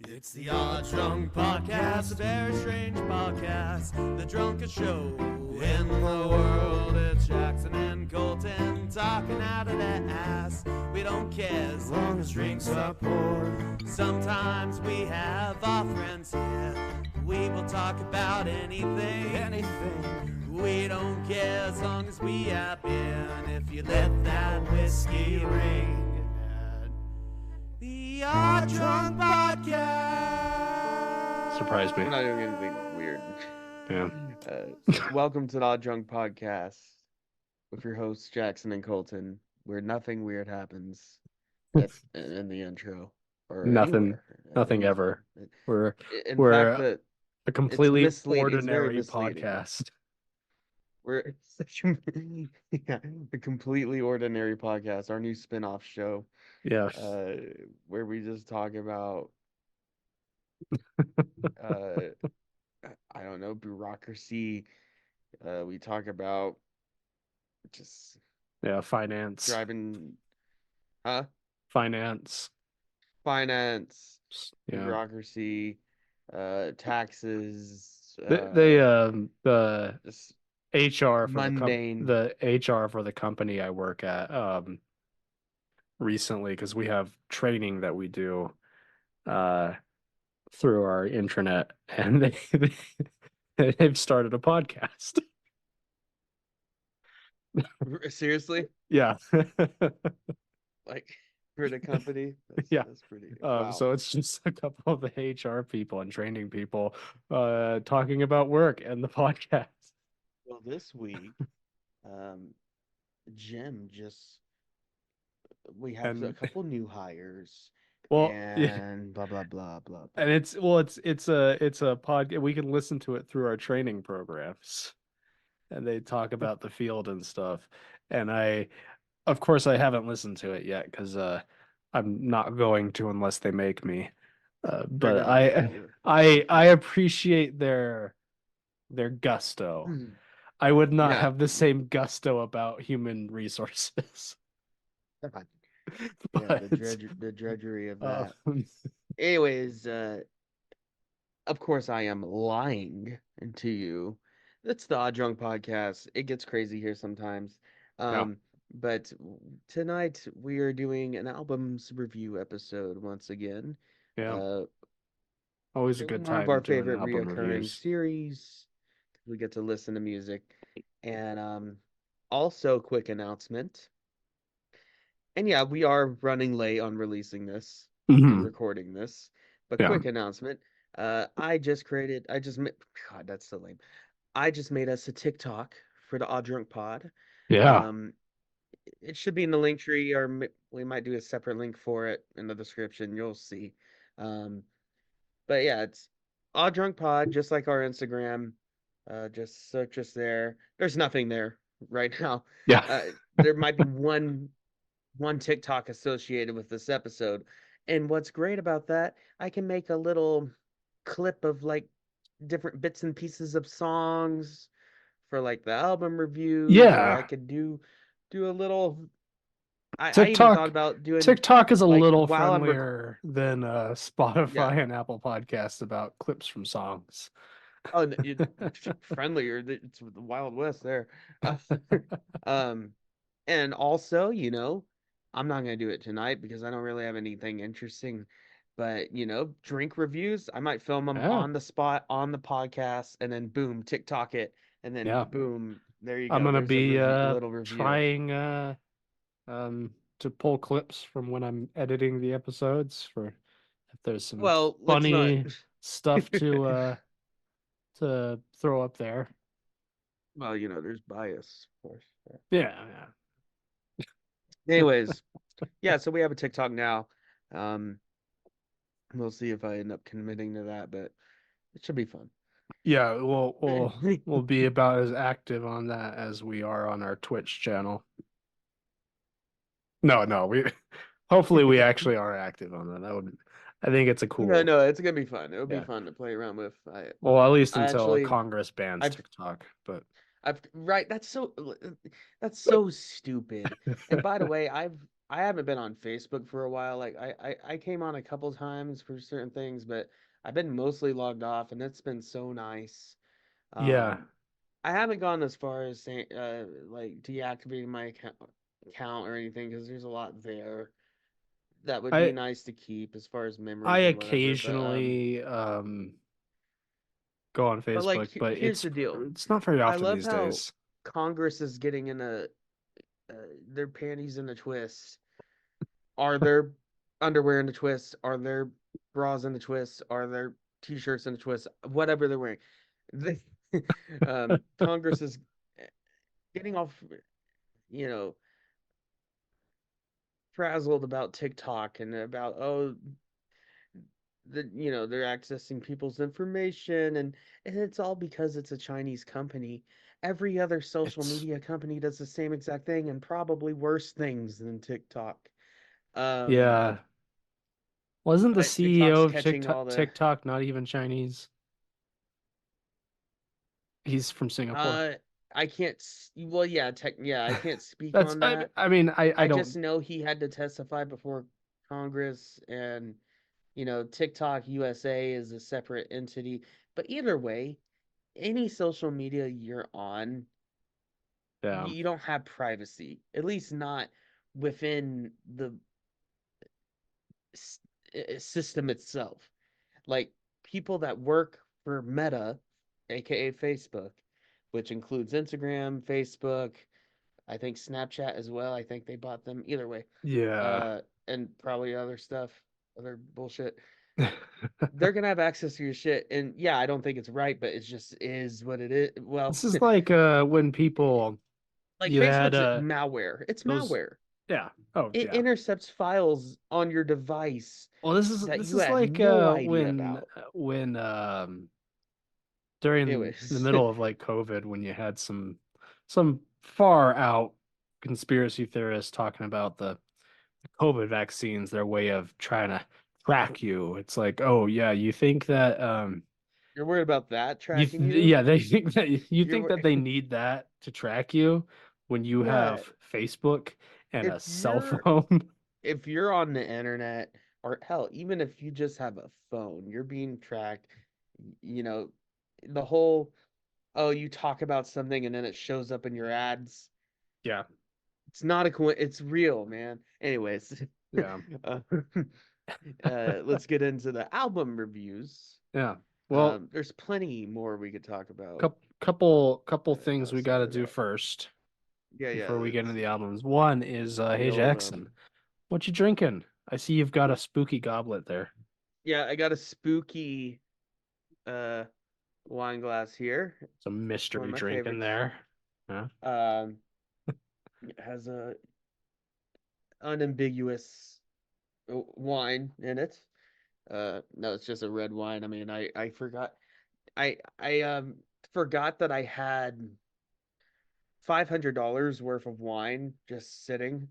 It's the Odd Drunk Podcast, a very strange podcast, the drunkest show in the world. It's Jackson and Colton talking out of their ass. We don't care as long as drinks are poured. Sometimes we have our friends here. We will talk about anything. We don't care as long as we have beer. And if you let that whiskey ring. The Odd Drunk Podcast. Surprised me. We're not doing anything weird. Yeah. Welcome to the Odd Drunk Podcast with your hosts Jackson and Colton, where nothing weird happens in the intro or Nothing anywhere. ever. We're In we're fact, that a completely misleading. It's very ordinary misleading. podcast. we're a completely ordinary podcast. Our new spin-off show, Yeah. where we just talk about I don't know, bureaucracy. We talk about just Yeah. Finance. driving, Finance. finance, Yeah. bureaucracy, taxes. The Just HR for mundane. the HR for the company I work at recently, because we have training that we do through our intranet, and they've started a podcast. Seriously, Yeah. like for the company. Yeah. That's pretty. Wow. So it's just a couple of the HR people and training people talking about work and the podcast. Well, this week, Jim we have a couple new hires. Well, and blah blah blah blah. And it's a pod. We can listen to it through our training programs, and they talk about the field and stuff. And of course, I haven't listened to it yet because I'm not going to unless they make me. But I appreciate their gusto. I would not have the same gusto about human resources. But the drudgery of that. Anyways, of course I am lying to you. That's the Odd Drunk Podcast. It gets crazy here sometimes. But tonight we are doing an albums review episode once again. Yeah. Always a good time. One of our doing favorite album reoccurring reviews. series. We get to listen to music. And also quick announcement. And yeah, we are running late on releasing this and recording this. But quick announcement. God, that's so lame. I just made us a TikTok for the Odd Drunk Pod. Yeah. It should be in the link tree, or we might do a separate link for it in the description. You'll see. But yeah, it's Odd Drunk Pod, just like our Instagram. Just search us there. There's nothing there right now. Yeah. There might be one TikTok associated with this episode. And what's great about that, I can make a little clip of like different bits and pieces of songs for like the album reviews. Yeah. Or I could do a little. I TikTok, even thought about doing TikTok is a like, little while I'm friendlier than Spotify and Apple Podcasts about clips from songs. Oh, friendlier. It's the Wild West there. And also, I'm not gonna do it tonight because I don't really have anything interesting. But drink reviews, I might film them on the spot on the podcast, and then boom, TikTok it, and then boom, there you go. I'm gonna be little review. trying to pull clips from when I'm editing the episodes for if there's some funny stuff to throw up there. Well, there's bias, of course. Yeah. Anyways, yeah, so we have a TikTok now. We'll see if I end up committing to that, but it should be fun. Yeah, we'll be about as active on that as we are on our Twitch channel. No, hopefully we actually are active on that. I think it's a cool. No, it's gonna be fun. It'll be fun to play around with. Well, at least until Congress bans TikTok, but that's so stupid. And by the way, I haven't been on Facebook for a while. Like I came on a couple times for certain things, but I've been mostly logged off, and it's been so nice. Yeah, I haven't gone as far as saying like deactivating my account or anything because there's a lot there that would be I nice to keep as far as I memories or whatever. occasionally go on But like Facebook, but here's the deal. it's not very I often love these how days. Congress is getting in uh, their panties in a twist. Are their underwear in a twist? Are their bras in a twist? Are their t-shirts in a twist? Whatever they're wearing. They, Congress is getting off, you know, frazzled about TikTok and about they're accessing people's information and it's all because it's a Chinese company. Every other social It's media company does the same exact thing and probably worse things than TikTok. Um, yeah. Wasn't the but CEO TikTok's of catching all the TikTok not even Chinese? He's from Singapore. uh I can't well yeah, I can't speak That's on that. I mean I I just don't. know he had to testify before Congress and TikTok USA is a separate entity. But either way, any social media you're on, Yeah, you don't have privacy, at least not within the system itself. Like people that work for Meta, aka Facebook, which includes Instagram, Facebook, I think Snapchat as well. I think they bought them either way. yeah. And probably other stuff, other bullshit. They're gonna have access to your shit, and yeah, I don't think it's right, but it just is what it is. Well, This is like when people like you had Facebook's malware. It's those. malware. Yeah. Oh It yeah. intercepts files on your device Well, that this you is have like no idea when about. during the Anyways, middle of like COVID when you had some far out conspiracy theorists talking about the COVID vaccines, their way of trying to track you. It's like, oh yeah, you think that you're worried about that tracking you. yeah, they think that you You're think that they need that to track you when you yeah. have Facebook and If a cell you're phone. if you're on the internet, or hell, even if you just have a phone, you're being tracked. You know, the whole oh, you talk about something and then it shows up in your ads. Yeah, It's not a it's real, man. Anyways, yeah, uh, let's get into the album reviews. yeah. Well, There's plenty more we could talk about. couple things we got Outside to of do that. first Yeah. before we get into the albums. One is The hey old Jackson, what you drinking? I see you've got a spooky goblet there. yeah, I got a spooky uh wine glass here. Some One of mystery my drink in favorites. there. Yeah. Um, it has a unambiguous wine in it. No, it's just a red wine. I mean, I forgot. I forgot that I had $500 worth of wine just sitting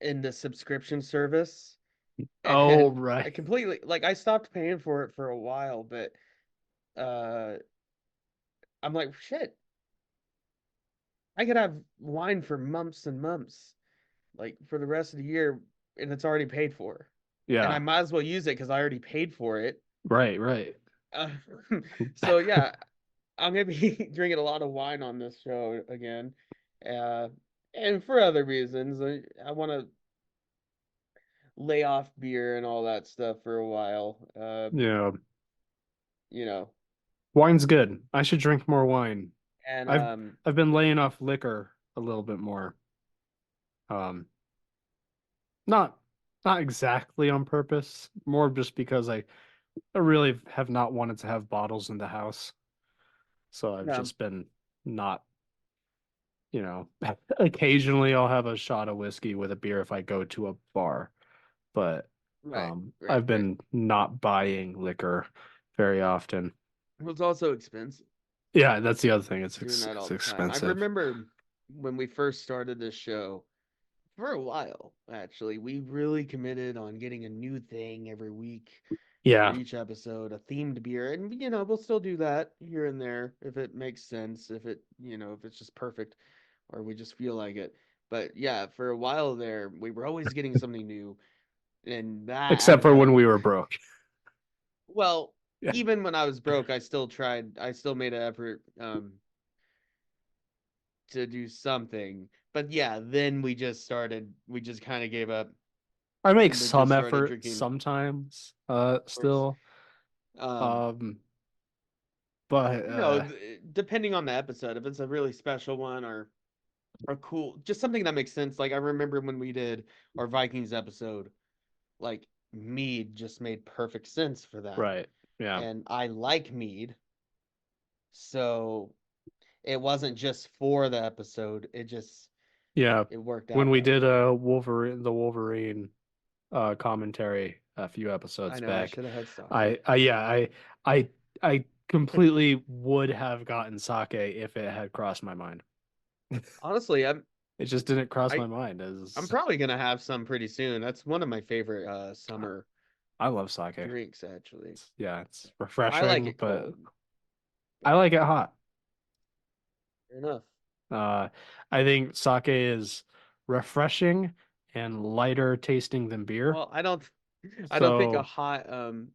in the subscription service, Oh, and right. I completely like I stopped paying for it for a while, but uh, I'm like, shit, I could have wine for months and months, like for the rest of the year, and it's already paid for, and I Yeah. might as well use it because I already paid for it. Right, right. Uh, so yeah, I'm gonna be drinking a lot of wine on this show again, uh, and for other reasons. I want to lay off beer and all that stuff for a while. Yeah. You know, Wine's good. I should drink more wine. and I've I've been laying off liquor a little bit more. Um, not not exactly on purpose, more just because I really have not wanted to have bottles in the house. So I've um, just been not, you know, occasionally I'll have a shot of whiskey with a beer if I go to a bar, but right, I've right. been not buying liquor very often. It was also expensive Yeah, that's the other thing. doing that all It's the time. I expensive. remember when we first started this show for a while, actually, we really committed on getting a new thing every week for Yeah. each episode, a themed beer. And, we'll still do that here and there if it makes sense, if it, if it's just perfect or we just feel like it. But yeah, for a while there, we were always getting something new, and Except for when we were broke. well, Yeah. even when I was broke, I still made an effort to do something. But yeah, then we just kind of gave up I make and we just some started effort drinking. sometimes, Of course. still. Um, But depending on the episode, if it's a really special one or cool, just something that makes sense. Like I remember when we did our Vikings episode, like mead just made perfect sense for that. right. Yeah. And I like mead, so it wasn't just for the episode. Yeah. It worked When out we that did way. Wolverine commentary a few I episodes know I back, should have had sake. I completely would have gotten sake if it had crossed my mind. Honestly, It just didn't cross my I mind I'm as probably gonna have some pretty soon. That's one of my favorite summer I love sake. drinks, actually. Yeah, it's I like refreshing, it but cold. I like it hot. Fair enough. I think sake is refreshing and lighter tasting than beer. Well, I don't think a So,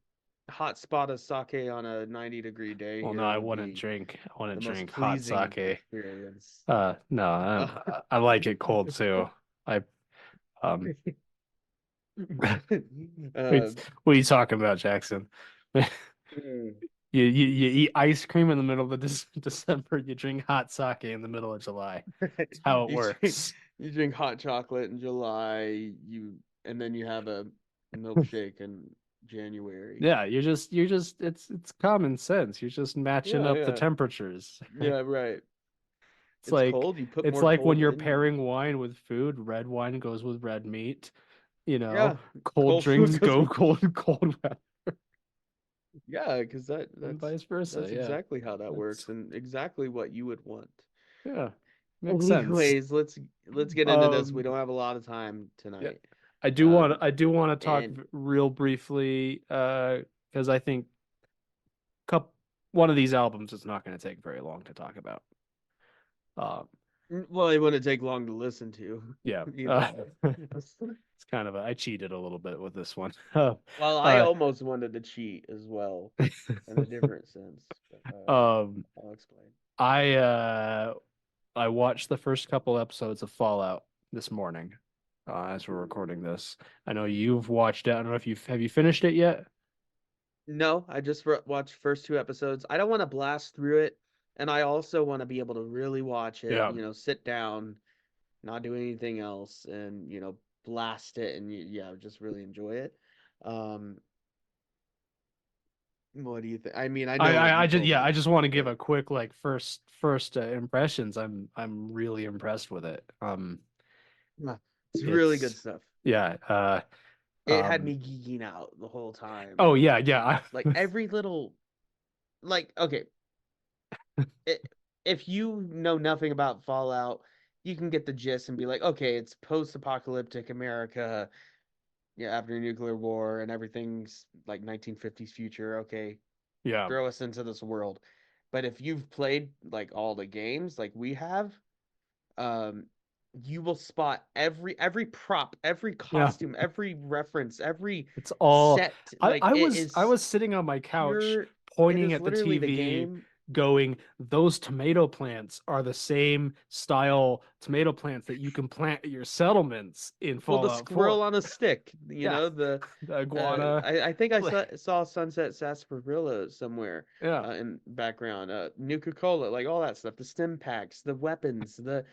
hot spot of sake on a 90-degree day well, no, here would be I wouldn't the most drink hot pleasing sake. experience. No, I like it cold too. I um, Uh, what are you talking about, Jackson? mm, You eat ice cream in the middle of December. You drink hot sake in the middle of July. That's how it you drink works. you drink hot chocolate in July, and then you have a milkshake in January. Yeah, it's common sense. You're just matching Yeah, up the yeah. temperatures. Yeah, right. It's It's like cold, you put it's more like when cold you're in you. pairing wine with food, red wine goes with red meat, you know, Yeah, cold cold food drinks goes go with cold weather, yeah, because and vice versa. that's Yeah. exactly how that That's works and exactly what you would want. yeah. Makes sense. Anyways, let's get into this. We Um don't have a lot of time yeah. tonight. I do want to talk And real briefly because I think cup one of these albums is not going to take very long to talk about. Um well, it wouldn't take long to listen to yeah. either. It's kind of I cheated a little bit with this one. Well, I Uh, almost wanted to cheat as well in a different sense, but um, I'll explain. I uh, I watched the first couple episodes of Fallout this morning, as we're recording this. I know you've watched it. I don't know if you finished it yet. No, I just watched first two episodes. I don't want to blast through it, and I also want to be able to really watch it, Yeah. sit down, not do anything else, and, blast it and yeah, just really enjoy it. Um, what do you think? I mean, I know what you told I me, just want to give but a quick like first impressions. I'm really impressed with it. yeah, it's really good It's stuff. yeah. It had me geeking out the whole time. Oh yeah. Like every little, like, okay, it, if you know nothing about Fallout, you can get the gist and be like, okay, it's post-apocalyptic America, yeah, after nuclear war and everything's like 1950s future. Okay, Yeah. throw us into this world. But if you've played like all the games like we have, um, you will spot every prop, every Yeah. costume, every reference, every It's all set. Like it I is was sitting on my couch pure. It pointing is at the literally the TV game. going, those tomato plants are the same style tomato plants that you can plant at your settlements in Well, the Fallout 4. squirrel on a stick, Yeah. The iguana. I think I saw Sunset Sarsaparilla somewhere Yeah. in background. Nuka-Cola, like all that stuff, the stim packs, the weapons, the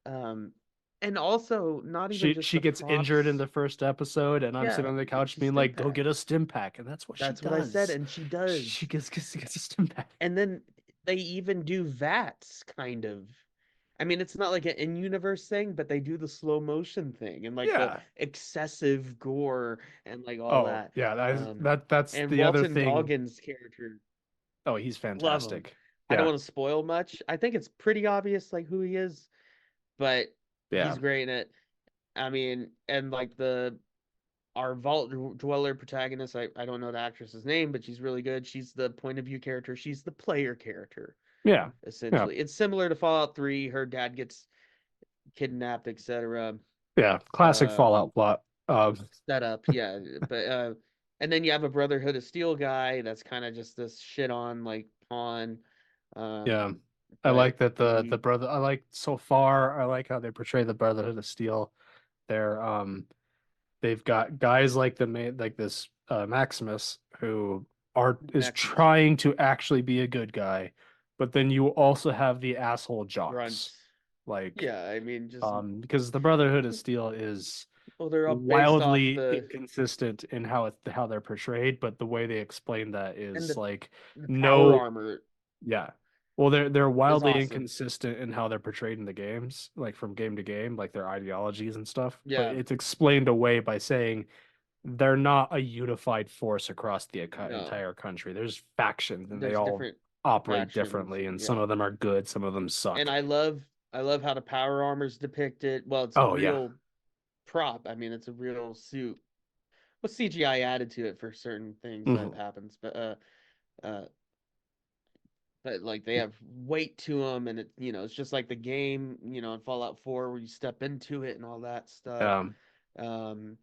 um, and also not even just She the gets injured in props. the first episode and I'm sitting Yeah, on the couch it's a being stim like, go pack. get a stim pack. And that's what she That's what I said, does. and she She does. gets a stim pack. And then they even do VATS, kind of. I mean, it's not like an in-universe thing, but they do the slow motion thing and like the Yeah. excessive gore and like all Oh, that. yeah, Um, that's and the other Walton thing. Goggins' character, Oh, he's love him. fantastic. I don't Yeah. want to spoil much. I think it's pretty obvious like who he is, but Yeah. he's great in it. I mean, and like our Vault Dweller protagonist, I don't know the actress's name, but she's really good. She's the point of view character. She's the player character, Yeah. Yeah. essentially. It's similar to Fallout 3. Her dad gets kidnapped, etc. Yeah, classic Fallout plot. Setup, yeah. But and then you have a Brotherhood of Steel guy that's kind of just this shit on like pawn. Yeah. I But like that the he brother I like so far, I like how they portray the Brotherhood of Steel. They're they've got guys like the main like this Maximus who is Maximus trying to actually be a good guy, but then you also have the asshole Grunt. jocks. Like Yeah, I mean, just because the Brotherhood of Steel is well, they're all based off wildly the inconsistent in how they're portrayed, but the way they explain that and is like the power no, armor yeah. Well, they're is wildly awesome. inconsistent in how they're portrayed in the games, like from game to game, like their ideologies and stuff. But Yeah, it's explained away by saying they're not a unified force across the no, entire country. There's factions and they there's all different operate factions, differently, and and some yeah, of them are good, some of them and suck. I love how the power armor's depicted. Well, it's a Oh yeah. real prop. I mean, it's a real suit. With CGI added to it for certain things that Mhm. happens, uh, but like they have weight to them, and it's just like the game, in Fallout 4 where you step into it and all that stuff. Um, Um,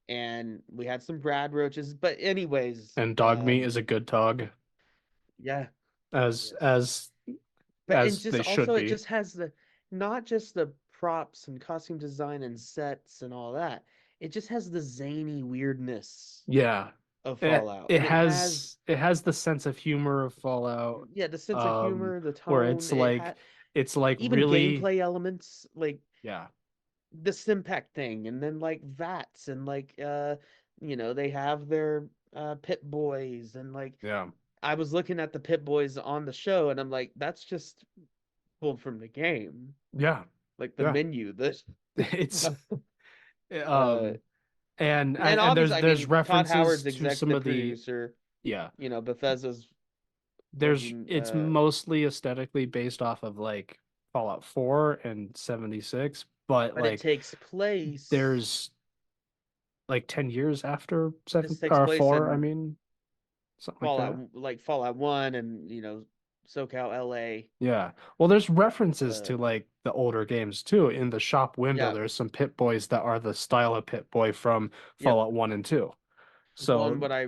and we had some Brad roaches, but anyways, and dog meat is a good dog, yeah, as yes. as But and as just they should also it be. just has the not just the props and costume design and sets and all that. It just has the zany weirdness Yeah. of It Fallout. it And it has has the sense of humor of Fallout, yeah, the sense of humor, the where tone, it had it's like even really, gameplay elements like yeah, the Stimpack thing and then like VATS and like they have their Pit Boys and like yeah, I was looking at the Pit Boys on the show and I'm like that's just pulled from the game. yeah, Like the yeah. menu, the It's uh um and and obviously I there's mean Todd references Howard's to some executive of the, producer, yeah. Bethesda's There's fucking it's mostly aesthetically based off of like Fallout 4 and 76, but but it like takes place there's like 10 years after this 7 takes or place 4, I in mean, something like that. Fallout 1 and SoCal LA. Yeah. Well, there's references Uh to like the older games too. In the shop window, yeah, there's some Pit Boys that are the style of Pit Boy from yep. Fallout 1 and 2. Well, and So, what I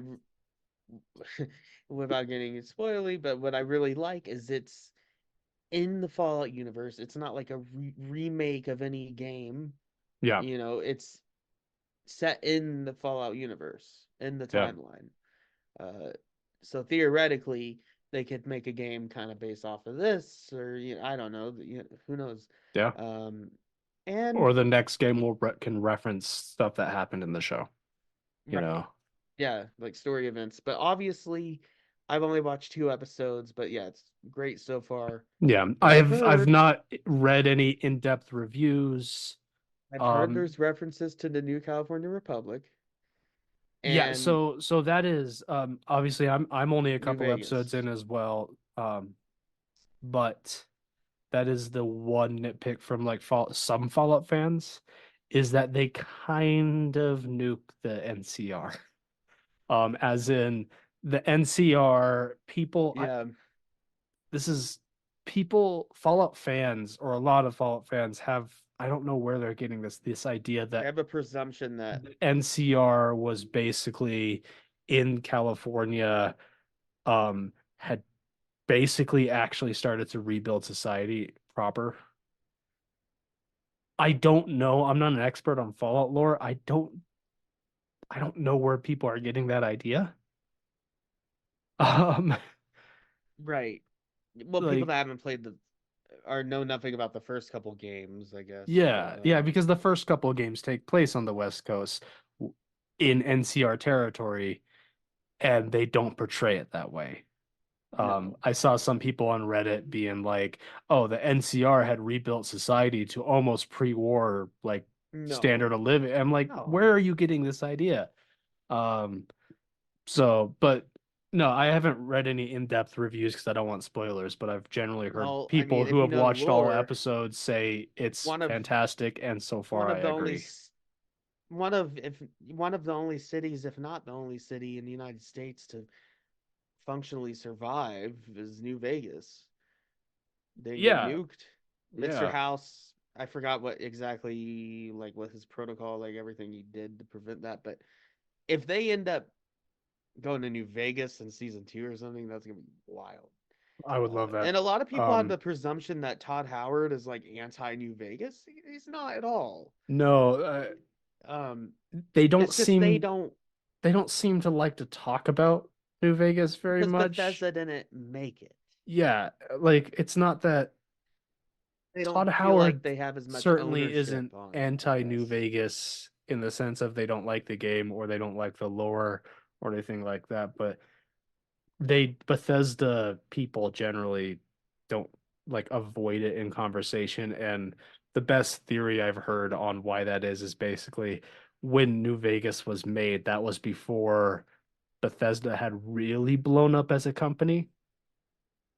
without getting it spoily, but what I really like is it's in the Fallout universe. It's not like a remake of any game. yeah. It's set in the Fallout universe in the Yeah. timeline. Uh, so theoretically, they could make a game kind of based off of this, or I don't know. Who knows? Yeah. Um, and Or the next game can reference stuff that happened in the show, you right, know. yeah, like story events. But obviously, I've only watched 2 episodes, but yeah, it's great so far. Yeah, But I've not read any in-depth reviews. I've heard Um, there's references to the New California Republic yeah, and so that is obviously I'm only a New couple episodes Vegas. in as well. But that is the one nitpick from like some Fallout fans is that they kind of nuke the NCR. As in the NCR people, Yeah, this is people Fallout fans or a lot of Fallout fans have, I don't know where they're getting this idea I that have a presumption that the NCR was basically in California, had basically actually started to rebuild society proper. I don't know. I'm not an expert on Fallout lore. I don't know where people are getting that idea. Um, right. Well, people like that haven't played the or know nothing about the first couple games, I guess. But yeah, yeah, because the first couple of games take place on the West Coast in NCR territory, and they don't portray it that way. no, I saw some people on Reddit being like, "Oh, the NCR had rebuilt society to almost pre-war like no, standard of living." I'm like, no. "Where are you getting this idea?" Um, but no, I haven't read any in-depth reviews because I don't want spoilers, but I've generally heard Well, I people mean, who if you have know the watched all lore, episodes say it's one of fantastic, and so far one I of the only agree. s- one of if one of the only cities, if not the only city in the United States to functionally survive is New Vegas. Didn't get Yeah, nuked. Mr. yeah, House I forgot what exactly like what his protocol, like everything he did to prevent that. But if they end up going to New Vegas in season 2 or something, that's gonna be wild. I would love that. And a lot of people have the presumption that Todd Howard is like anti New Vegas. He's not at all. No, Um, they don't it's just they don't seem to like to talk about New Vegas very because much. Bethesda didn't make it. Yeah, like it's not that They Todd don't feel like Howard they have as much certainly ownership isn't on it, I anti New guess. Vegas in the sense of they don't like the game or they don't like the lore or anything like that, but Bethesda people generally don't like avoid it in conversation. And the best theory I've heard on why that is basically when New Vegas was made, that was before Bethesda had really blown up as a company,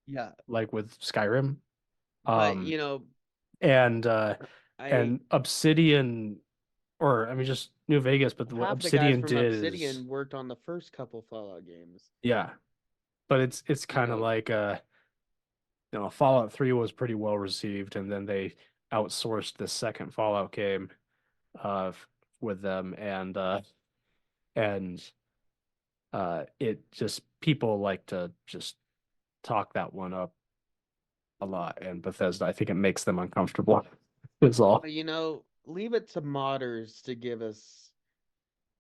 Yeah, like with Skyrim. but Um, and I Obsidian, or I mean just New Vegas, but what half the guys Obsidian from did is, Obsidian worked on the first couple Fallout games. yeah, but it's You kind of know, like Fallout 3 was pretty well received, and then they outsourced the second Fallout game with them, and it just people like to just talk that one up a lot, and Bethesda, I think it makes them uncomfortable. Is all. leave it to modders to give us.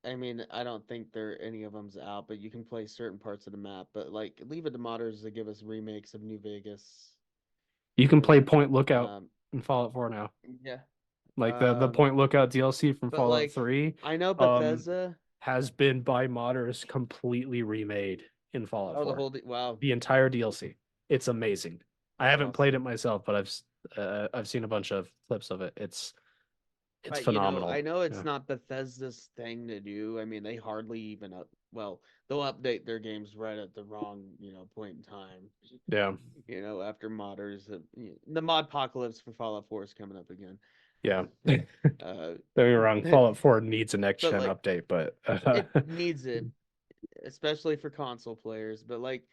I mean, I don't think any of them's out, but you can play certain parts of the map. But like, leave it to modders to give us remakes of New Vegas. You can play And, Point Lookout in Fallout 4 now. yeah. Like the Point Lookout DLC from But Fallout like, 3 I know um Bethesda. has been by modders completely remade in Fallout Oh, the 4. whole wow, The entire DLC. It's amazing. I that's haven't played it awesome. myself, but I've seen a bunch of clips of it. It's But phenomenal. I know it's Yeah. not Bethesda's thing to do. I mean, they hardly even well, they'll update their games right at the wrong, point in time. Yeah. After modders, the mod apocalypse for Fallout 4 is coming up again. Yeah. Don't Uh, get me wrong, Fallout 4 needs a next but gen like, update, but it needs it, especially for console players. But like,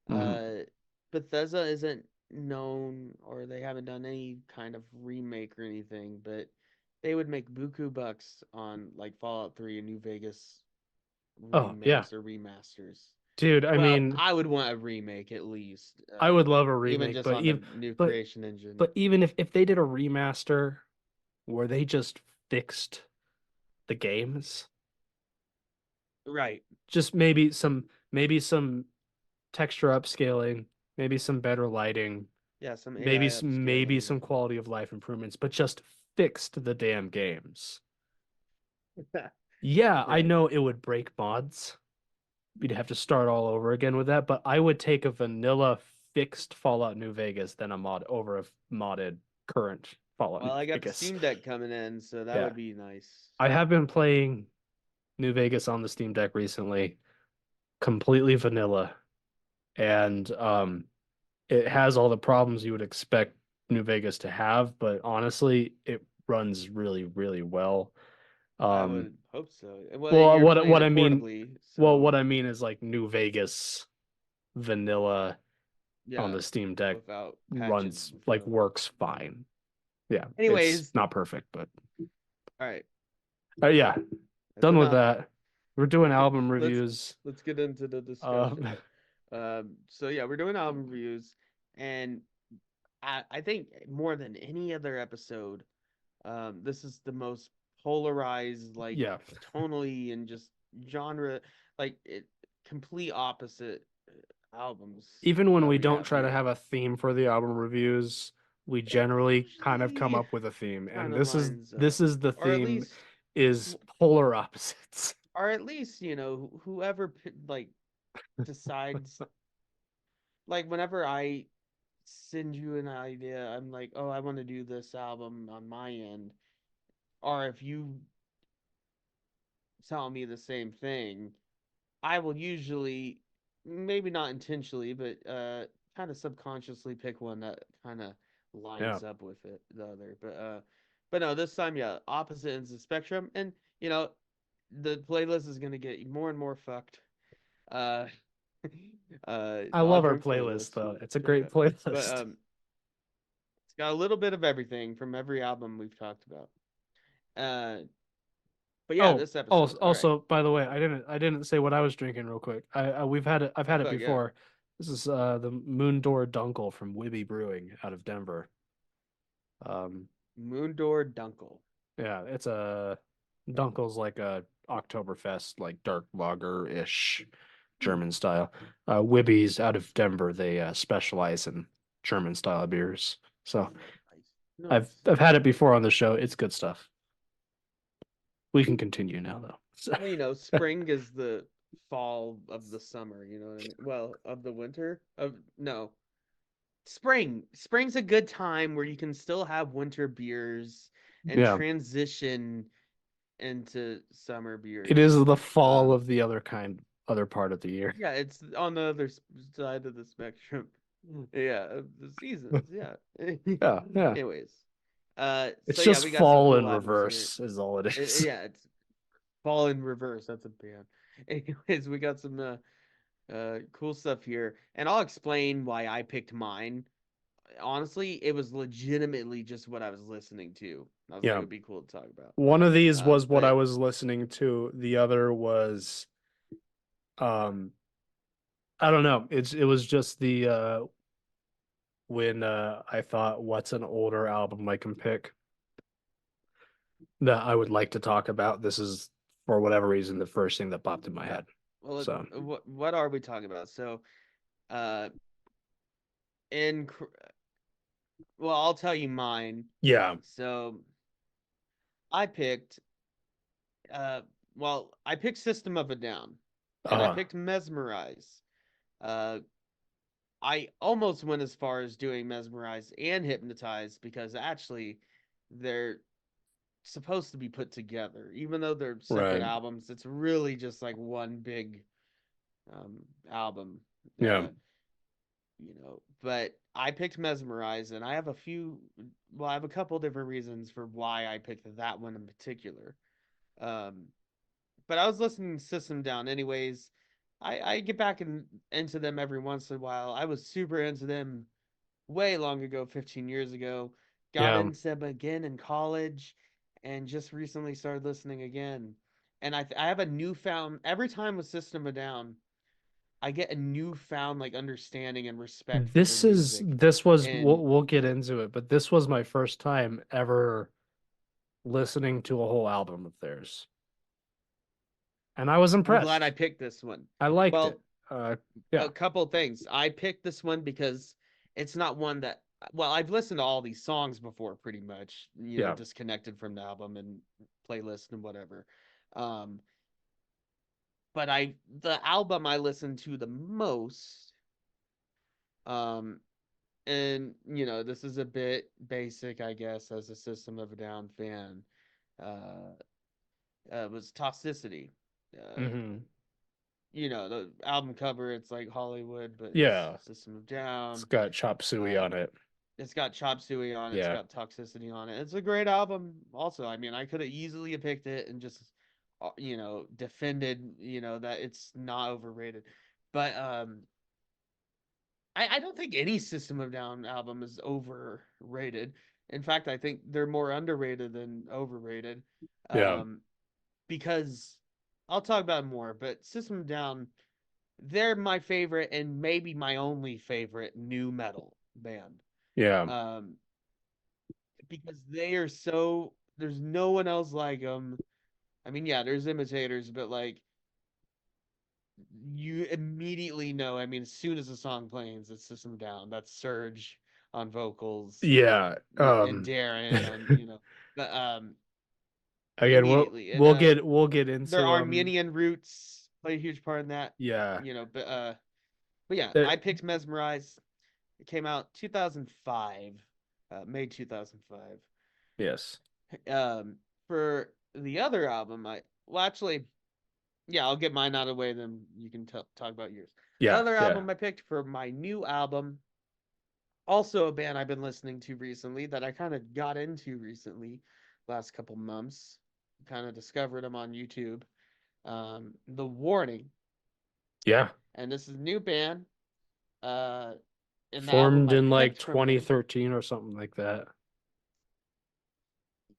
mhm. Bethesda isn't known, or they haven't done any kind of remake or anything, but they would make buku bucks on like Fallout 3 and New Vegas Oh, yeah. remakes or remasters. Dude, I Well, mean, I would want a remake at least, I would love a even remake, just on the new but creation engine. but even if they did a remaster where they just fixed the games, Right. just maybe some texture upscaling, maybe some better lighting, Yeah, some AI maybe upscaling. some quality of life improvements, but just fixed the damn games. Yeah, I Right. know it would break mods. We'd have to start all over again with that, but I would take a vanilla fixed Fallout New Vegas than a mod over a modded current Fallout New Well, I got the Vegas. Steam Deck coming in, so that Yeah. would be nice. I have been playing New Vegas on the Steam Deck recently, completely vanilla, and it has all the problems you would expect New Vegas to have, but honestly, it runs really, really well. I Um, would hope so. Well, well, you're playing what I it mean, portably, what so I mean is like New Vegas vanilla on yeah, the Steam Deck without patches runs and like stuff. works fine. Yeah, it's Anyways, not perfect, but all right, yeah, that's done with enough. that. We're doing album let's reviews. let's get into the discussion. Um, So yeah, we're doing album reviews, and I think more than any other episode, this is the most polarized, like yeah, tonally and just genre, like it complete opposite albums even when that we we don't have try to here. have a theme for the album reviews, we It generally kind of come usually up with a theme, kind and of lines up, this is the or at theme least, is polar opposites. whoever like decides, like whenever I send you an idea, I'm like, oh, I want to do this album on my end, or if you tell me the same thing, I will usually, maybe not intentionally, but kind of subconsciously pick one that kind of Yeah, lines up with the other. But no, this time, yeah, opposite ends of the spectrum, and the playlist is gonna get more and more fucked. Uh, I Odd love our drink playlist playlist. though. It's a Check it great out. But playlist. it's got a little bit of everything from every album we've talked about. But yeah, this episode. Also, by the way, I didn't say what I was drinking real quick. I've had it Fuck yeah. before. This is the Moondor Dunkel from Wibby Brewing out of Denver. Moondor Dunkel. Yeah, it's a Dunkel's like a Oktoberfest, like dark lager-ish German style. Wibby's out of Denver. They specialize in German style beers. So Nice. I've had it before on the show. It's good stuff. We can continue now though. So, Well, you know, spring is the fall of the summer, you know what I mean? Well, of the winter? Of no. Spring. Spring's a good time where you can still have winter beers and yeah, transition into summer it beers. is the fall of the other part of the year. Yeah, it's on the other side of the spectrum. Yeah, of the seasons. Yeah. Yeah, yeah. Anyways, It's so yeah, just we got some fall in cool albums here. reverse is all it is. Yeah, it's fall in reverse. That's a band. Anyways, we got some cool stuff here, and I'll explain why I picked mine. Honestly, it was legitimately just what I was listening to. I was like, Yeah. it'd be cool to talk about. One of these was what I But was listening to. The other was I don't know. It was just the when I thought what's an older album I can pick that I would like to talk about. This is for whatever reason the first thing that popped in my head. well, So what are we talking about? So, uh, in well, I'll tell you mine. yeah. So, I picked well, I picked System of a Down, and I Uh picked Mesmerize. Uh, I almost went as far as doing Mesmerize and Hypnotize because actually they're supposed to be put together. Even though they're separate right. albums, it's really just like one big album. Yeah. You know, but I picked Mesmerize, and I have I have a couple different reasons for why I picked that one in particular. Um, but I was listening to System Down anyways. I get back into them every once in a while. I was super into them way long ago, 15 years ago. Got Yeah. into them again in college, and just recently started listening again. And I have a newfound every time with System of a Down, I get a newfound like understanding and respect for their music. This was And we'll get into it, but this was my first time ever listening to a whole album of theirs. And I was I'm glad I impressed. picked this one. I liked it. Well, Yeah. a couple things. I picked this one because it's not one that well, I've listened to all these songs before pretty much, you know, Yeah. disconnected from the album and playlist and whatever. Um but the album I listened to the most um and you know, this is a bit basic I guess as a System of a Down fan. Uh was Toxicity. Uh hmm you know, the album cover, it's like Hollywood, but it's Yeah. System of It's Down. got Chop Suey on it. It's got Chop Suey on it. It's Yeah. got Toxicity on it. It's a great album. Also, I mean, I could have easily have picked it and just, you know, defended, you know, that it's not overrated. But I don't think any System of Down album is overrated. In fact, I think they're more underrated than overrated. Yeah. Um, because I'll talk about it more, but System of Down, they're my favorite and maybe my only favorite new metal band. Yeah. Um, because they are so there's no one else like them. I mean, yeah, there's imitators, but like you immediately know. I mean, as soon as the song plays, it's System Down. That's Surge on vocals, Yeah. and Darren on you know, but Again, immediately and we'll get their into Armenian roots play a huge part in that. yeah. You know, but yeah, There, I picked Mesmerize. It came out 2005, May 2005. yes. For the other album, actually, yeah, I'll get mine out of the way, then you can talk about yours. The Yeah. other Yeah. album I picked for my new album, also a band I've been listening to recently that I kind of got into recently, last couple months. Kind of discovered them on YouTube. The Warning, Yeah. and this is a new band. Uh, and the album Formed I in like picked from them. 2013 or something like that.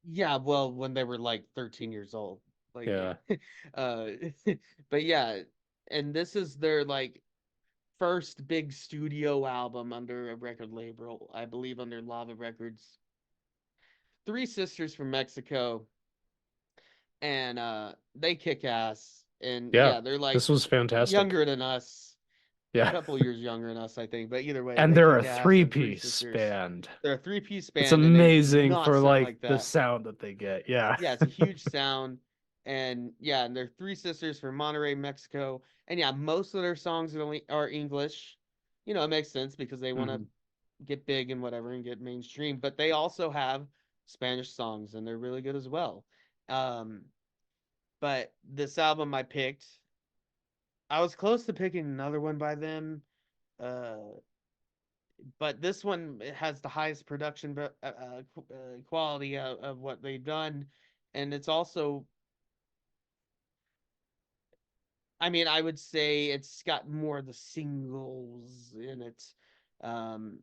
Yeah, well, when they were like 13 years old. Like Yeah. uh but yeah, and this is their like first big studio album under a record label, I believe under Lava Records. Three sisters from Mexico, and they kick ass. And Yeah. yeah, they're like This was fantastic. younger than us, a Yeah. couple years younger than us, I think. But either way, And they they're a kick ass. And Three three-piece Sisters, band. they're a three-piece It's band, and they do amazing not for sound like like the that. sound that they get. Yeah. Yeah, it's a huge sound. And yeah, and they're Three Sisters from Monterrey, Mexico. And yeah, most of their songs are English. You know, it makes sense because they want to Mhm. get big and whatever and get mainstream. But they also have Spanish songs, and they're really good as well. Um, but this album I picked, I was close to picking another one by them. Uh, but this one has the highest production quality of what they've done, and it's also, I mean, I would say it's got more of the singles in it. Um,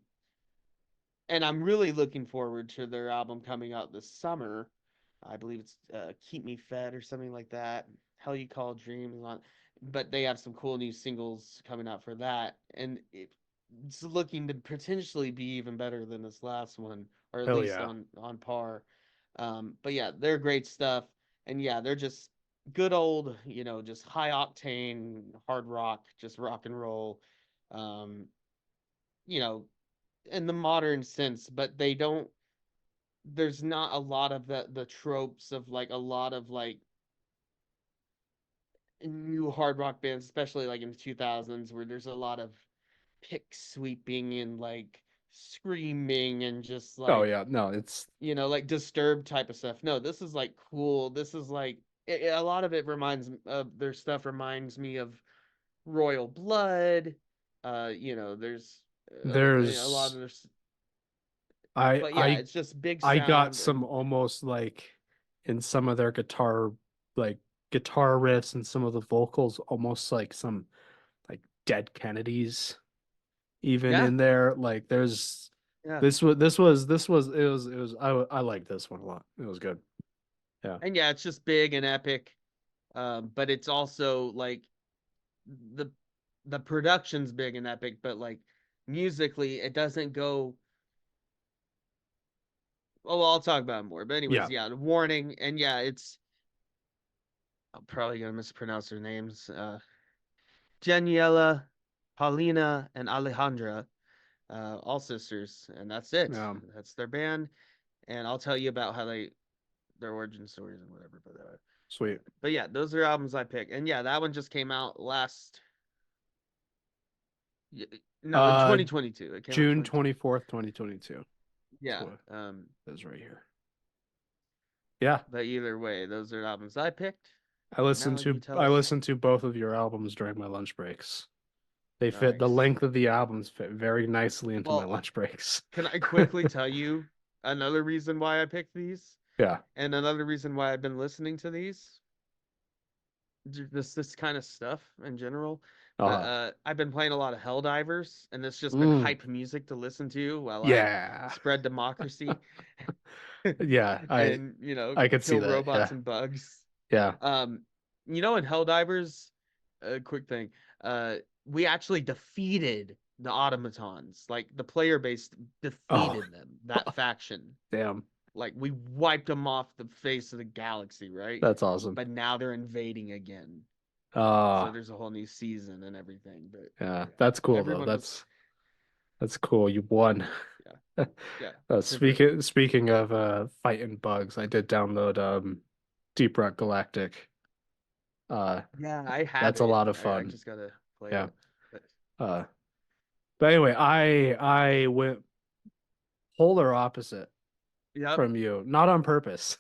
and I'm really looking forward to their album coming out this summer. I believe it's Keep Me Fed or something like that. Hell You Call Dream is on, but they have some cool new singles coming out for that, and it's looking to potentially be even better than this last one, or at Hell least yeah. on par. But yeah, they're great stuff, and yeah, they're just good old, just high octane hard rock, just rock and roll. Um, you know, in the modern sense, but they don't. There's not a lot of the tropes of like a lot of like new hard rock bands, especially like in the 2000s, where there's a lot of pick sweeping and like screaming and just Oh like, yeah. No, it's like Disturbed type of stuff. No, this is like cool. This is like a lot of it reminds of their stuff reminds me of Royal Blood. There's a lot of there's this, I but yeah, I it's just big I got sound some and almost like in some of their like guitar riffs and some of the vocals almost like some like Dead Kennedys even yeah, in there. Like there's yeah. I like this one a lot. It was good. Yeah. And yeah, it's just big and epic. But it's also like the the production's big and epic, but like musically, it doesn't go. Oh, well, I'll talk about it more. But anyways, Yeah. yeah, the Warning, and yeah, I'm probably gonna mispronounce their names. Daniela, Paulina, and Alejandra, all sisters, and that's it. Yeah. That's their band, and I'll tell you about how their origin stories and whatever. Sweet. But yeah, those are albums I picked, and yeah, that one just came out last. No, in Uh 2022. It came out in June 2022. 24th, 2022. That's Yeah. what it is right here. Yeah. But either way, those are albums I picked. I And listened now you to tell I us. listened to both of your albums during my lunch breaks. They fit the Nice. length of the albums fit very nicely into my Well, lunch breaks. can I quickly tell you another reason why I picked these? Yeah. And another reason why I've been listening to these? This kind of stuff in general. But Uh I've been playing a lot of Helldivers, and it's just been mm, hype music to listen to while I yeah. spread democracy Yeah, and, I could see kill that. robots Yeah. and bugs. Yeah. Um, in Helldivers, a quick thing. Uh, we actually defeated the automatons. Like the player base Oh, defeated them, that faction. damn. Like we wiped them off the face of the galaxy, right? That's awesome. But now they're invading again. So Uh there's a whole new season and everything. But yeah, yeah, that's cool though. everyone was That's cool. You won. yeah, yeah. Speaking of fighting bugs, I did download Deep Rock Galactic. Yeah, I have That's a it. lot of I fun. just gotta play Yeah. it. But Uh but anyway, I went polar opposite yep. from you, not on purpose.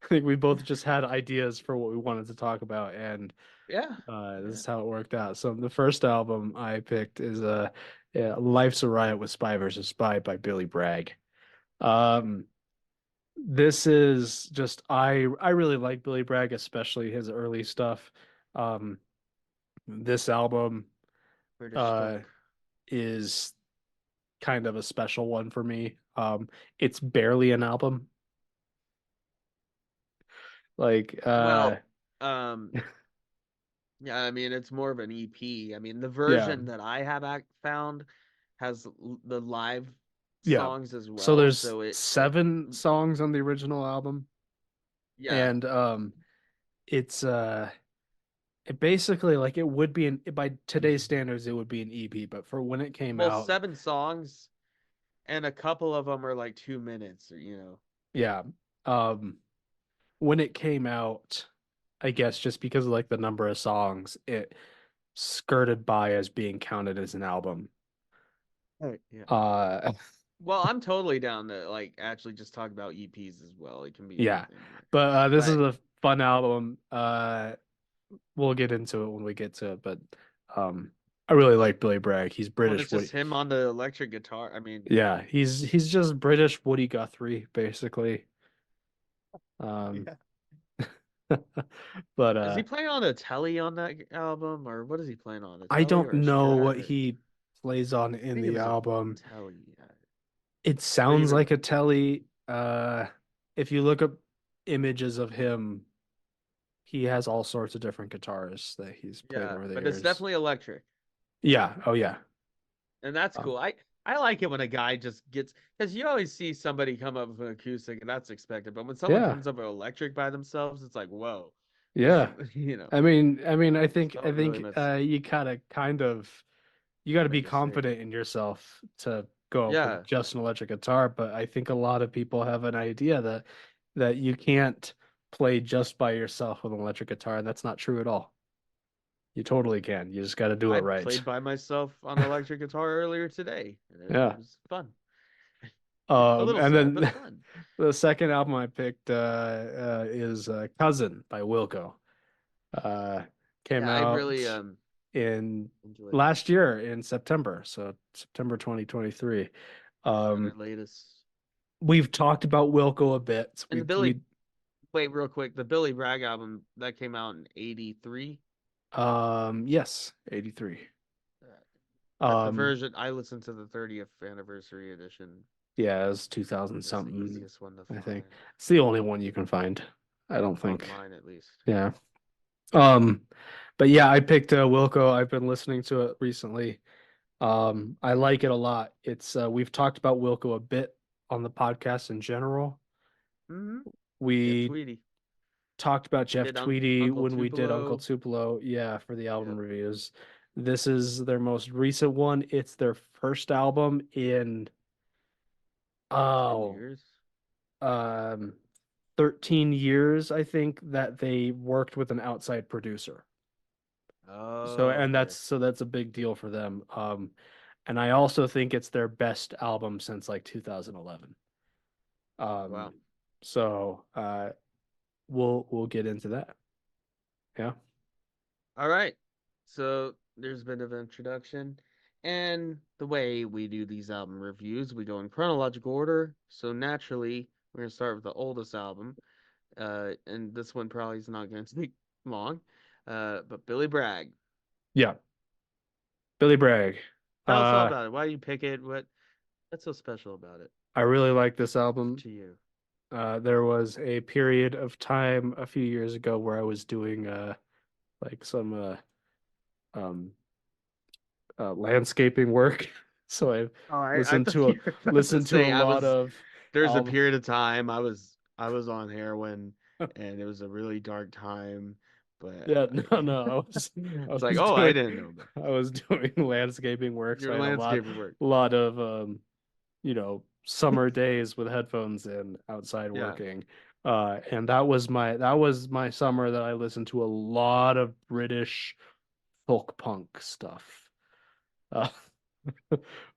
I think we both just had ideas for what we wanted to talk about, and Yeah. this Yeah. is how it worked out. So the first album I picked is yeah, Life's a Riot with Spy versus Spy by Billy Bragg. Um, this is just I really like Billy Bragg, especially his early stuff. Um, this album, British uh, folk. is kind of a special one for me. It's barely an album. Like Well, um, yeah, I mean it's more of an EP. I mean the yeah, version that I have found has the live yeah. songs as So well. there's So it 7 songs on the original album, yeah. and it's it basically like it would be by today's standards it would be an EP, but for when it came Well, out, 7 songs and a couple of them are like 2 minutes or yeah. Um when it came out, I guess just because of like the number of songs, it skirted by as being counted as an album. Right. Yeah. Uh Well, I'm totally down to like actually just talk about EPs as well. It can be yeah. anything. But this is But a fun album. We'll get into it when we get to it, but um I really like Billy Bragg. He's when British it's just Woody. him on the electric guitar, I mean, Yeah, he's just British Woody Guthrie, basically. Um yeah. but Is he playing on a telly on that album or what is he playing on? A I telly don't or a know what Strat? Or, he plays on I in think it the was a album. telly. It Or sounds even like a telly. If you look up images of him, he has all sorts of different guitars that he's played yeah, over the but it's years. definitely electric. Yeah. Oh yeah. And that's Um, cool. I like it when a guy just gets because you always see somebody come up with an acoustic and that's expected. But when someone yeah. comes up with electric by themselves, it's like, whoa, this Yeah. you know, I think someone really you gotta you gotta be make a confident statement. in yourself to go up with Yeah, just an electric guitar, but I think a lot of people have an idea that you can't play just by yourself with an electric guitar, and that's not true at all. You totally can. You just got to do it I right. played by myself on electric guitar earlier today, and it Yeah. was fun. A little And sad, but then fun. the second album I picked is Cousin by Wilco. Uh, Came Yeah, I really out in enjoyed that. last year in September, so September 2023. Yeah, their Um, latest. we've talked about Wilco a bit. And the Billy, wait, real quick, the Billy Bragg album that came out in '83. Yes, 83. But the Um, version I listened to the 30th anniversary edition. yeah, it was 2000 That's the something, easiest one to I think. find It's the only one you can find. I don't think. online, at least. Yeah. Um, but yeah, I picked Wilco. I've been listening to it recently. I like it a lot. It's we've talked about Wilco a bit on the podcast in general. Mm-hmm. Jeff We Tweedy. talked about We Jeff did Tweedy Uncle when we did Uncle Tupelo. Tupelo, yeah, for the album Yep. reviews. This is their most recent one. It's their first album in 10 oh years. um 13 years, I think, that they worked with an outside producer. So Oh, and okay. that's a big deal for them. And I also think it's their best album since like 2011. Wow. Um, so we'll get into that. Yeah. All right. So there's a bit of an introduction. And the way we do these album reviews, we go in chronological order. So naturally, we're going to start with the oldest album. And this one probably is not going to take long. But Billy Bragg. Yeah. Billy Bragg. Tell us all Uh, about it. Why do you pick it? What's so special about it I really like this album. to you? There was a period of time a few years ago where I was doing like some um landscaping work. So I Oh, I listened thought to you were about to a say lot of there's a album. period of time I was on heroin and it was a really dark time, but Yeah, no. I it's like, was oh, I didn't know about I was doing landscaping work, so your I had landscaper work. lot of summer days with headphones and outside Yeah. working. And that was my summer that I listened to a lot of British folk punk stuff. Uh,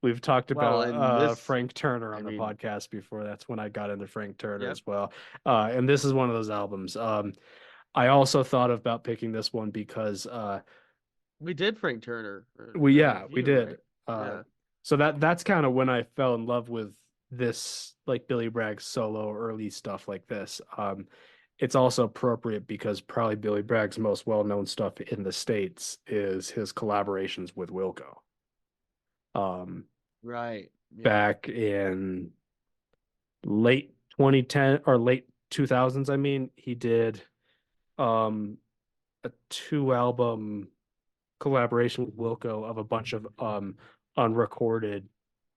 we've talked Well, about and this, Frank Turner I on the mean, podcast before. That's when I got into Frank Turner yep, as well. And this is one of those albums. I also thought about picking this one because we did Frank Turner we a yeah, we review, did. right? Uh Yeah. so that's kind of when I fell in love with this like Billy Bragg solo early stuff like this. It's also appropriate because probably Billy Bragg's most well-known stuff in the States is his collaborations with Wilco. Right. Yeah. Back in late 2010 or late 2000s, I mean, he did a 2 album collaboration with Wilco of a bunch of unrecorded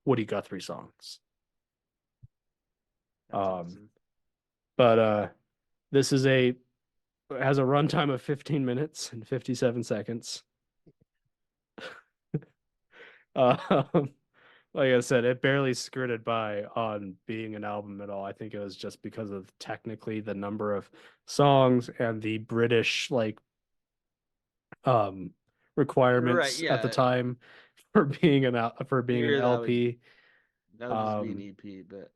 Woody Guthrie songs. That's awesome. But this has a runtime of 15 minutes and 57 seconds. Um, like I said, it barely skirted by on being an album at all. I think it was just because of technically the number of songs and the British Right. requirements at the Yeah. time for being an Here LP. that would just be an EP, but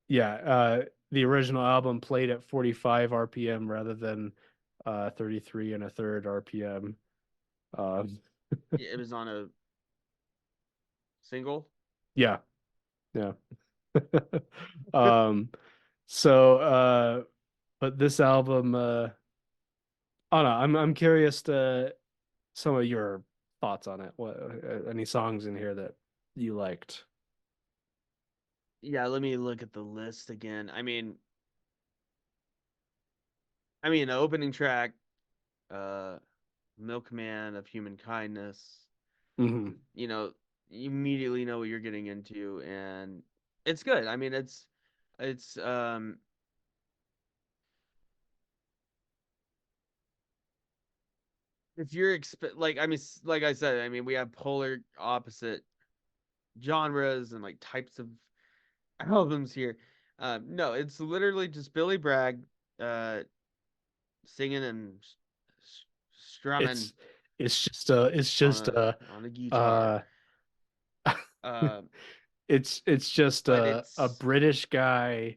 Yeah, the original album played at 45 RPM rather than 33 and a third RPM. it was on a single. Yeah. Yeah. um so but this album I don't know, I'm curious to some of your thoughts on it. What any songs in here that you liked? Yeah, let me look at the list again. I mean, the opening track, Milkman of Human Kindness, Mm-hmm. you immediately know what you're getting into, and it's good. I mean, it's if you're like like I said, we have polar opposite genres and like types of albums here. No, it's literally just Billy Bragg singing and strumming on a guitar. uh Uh, it's just but a it's British guy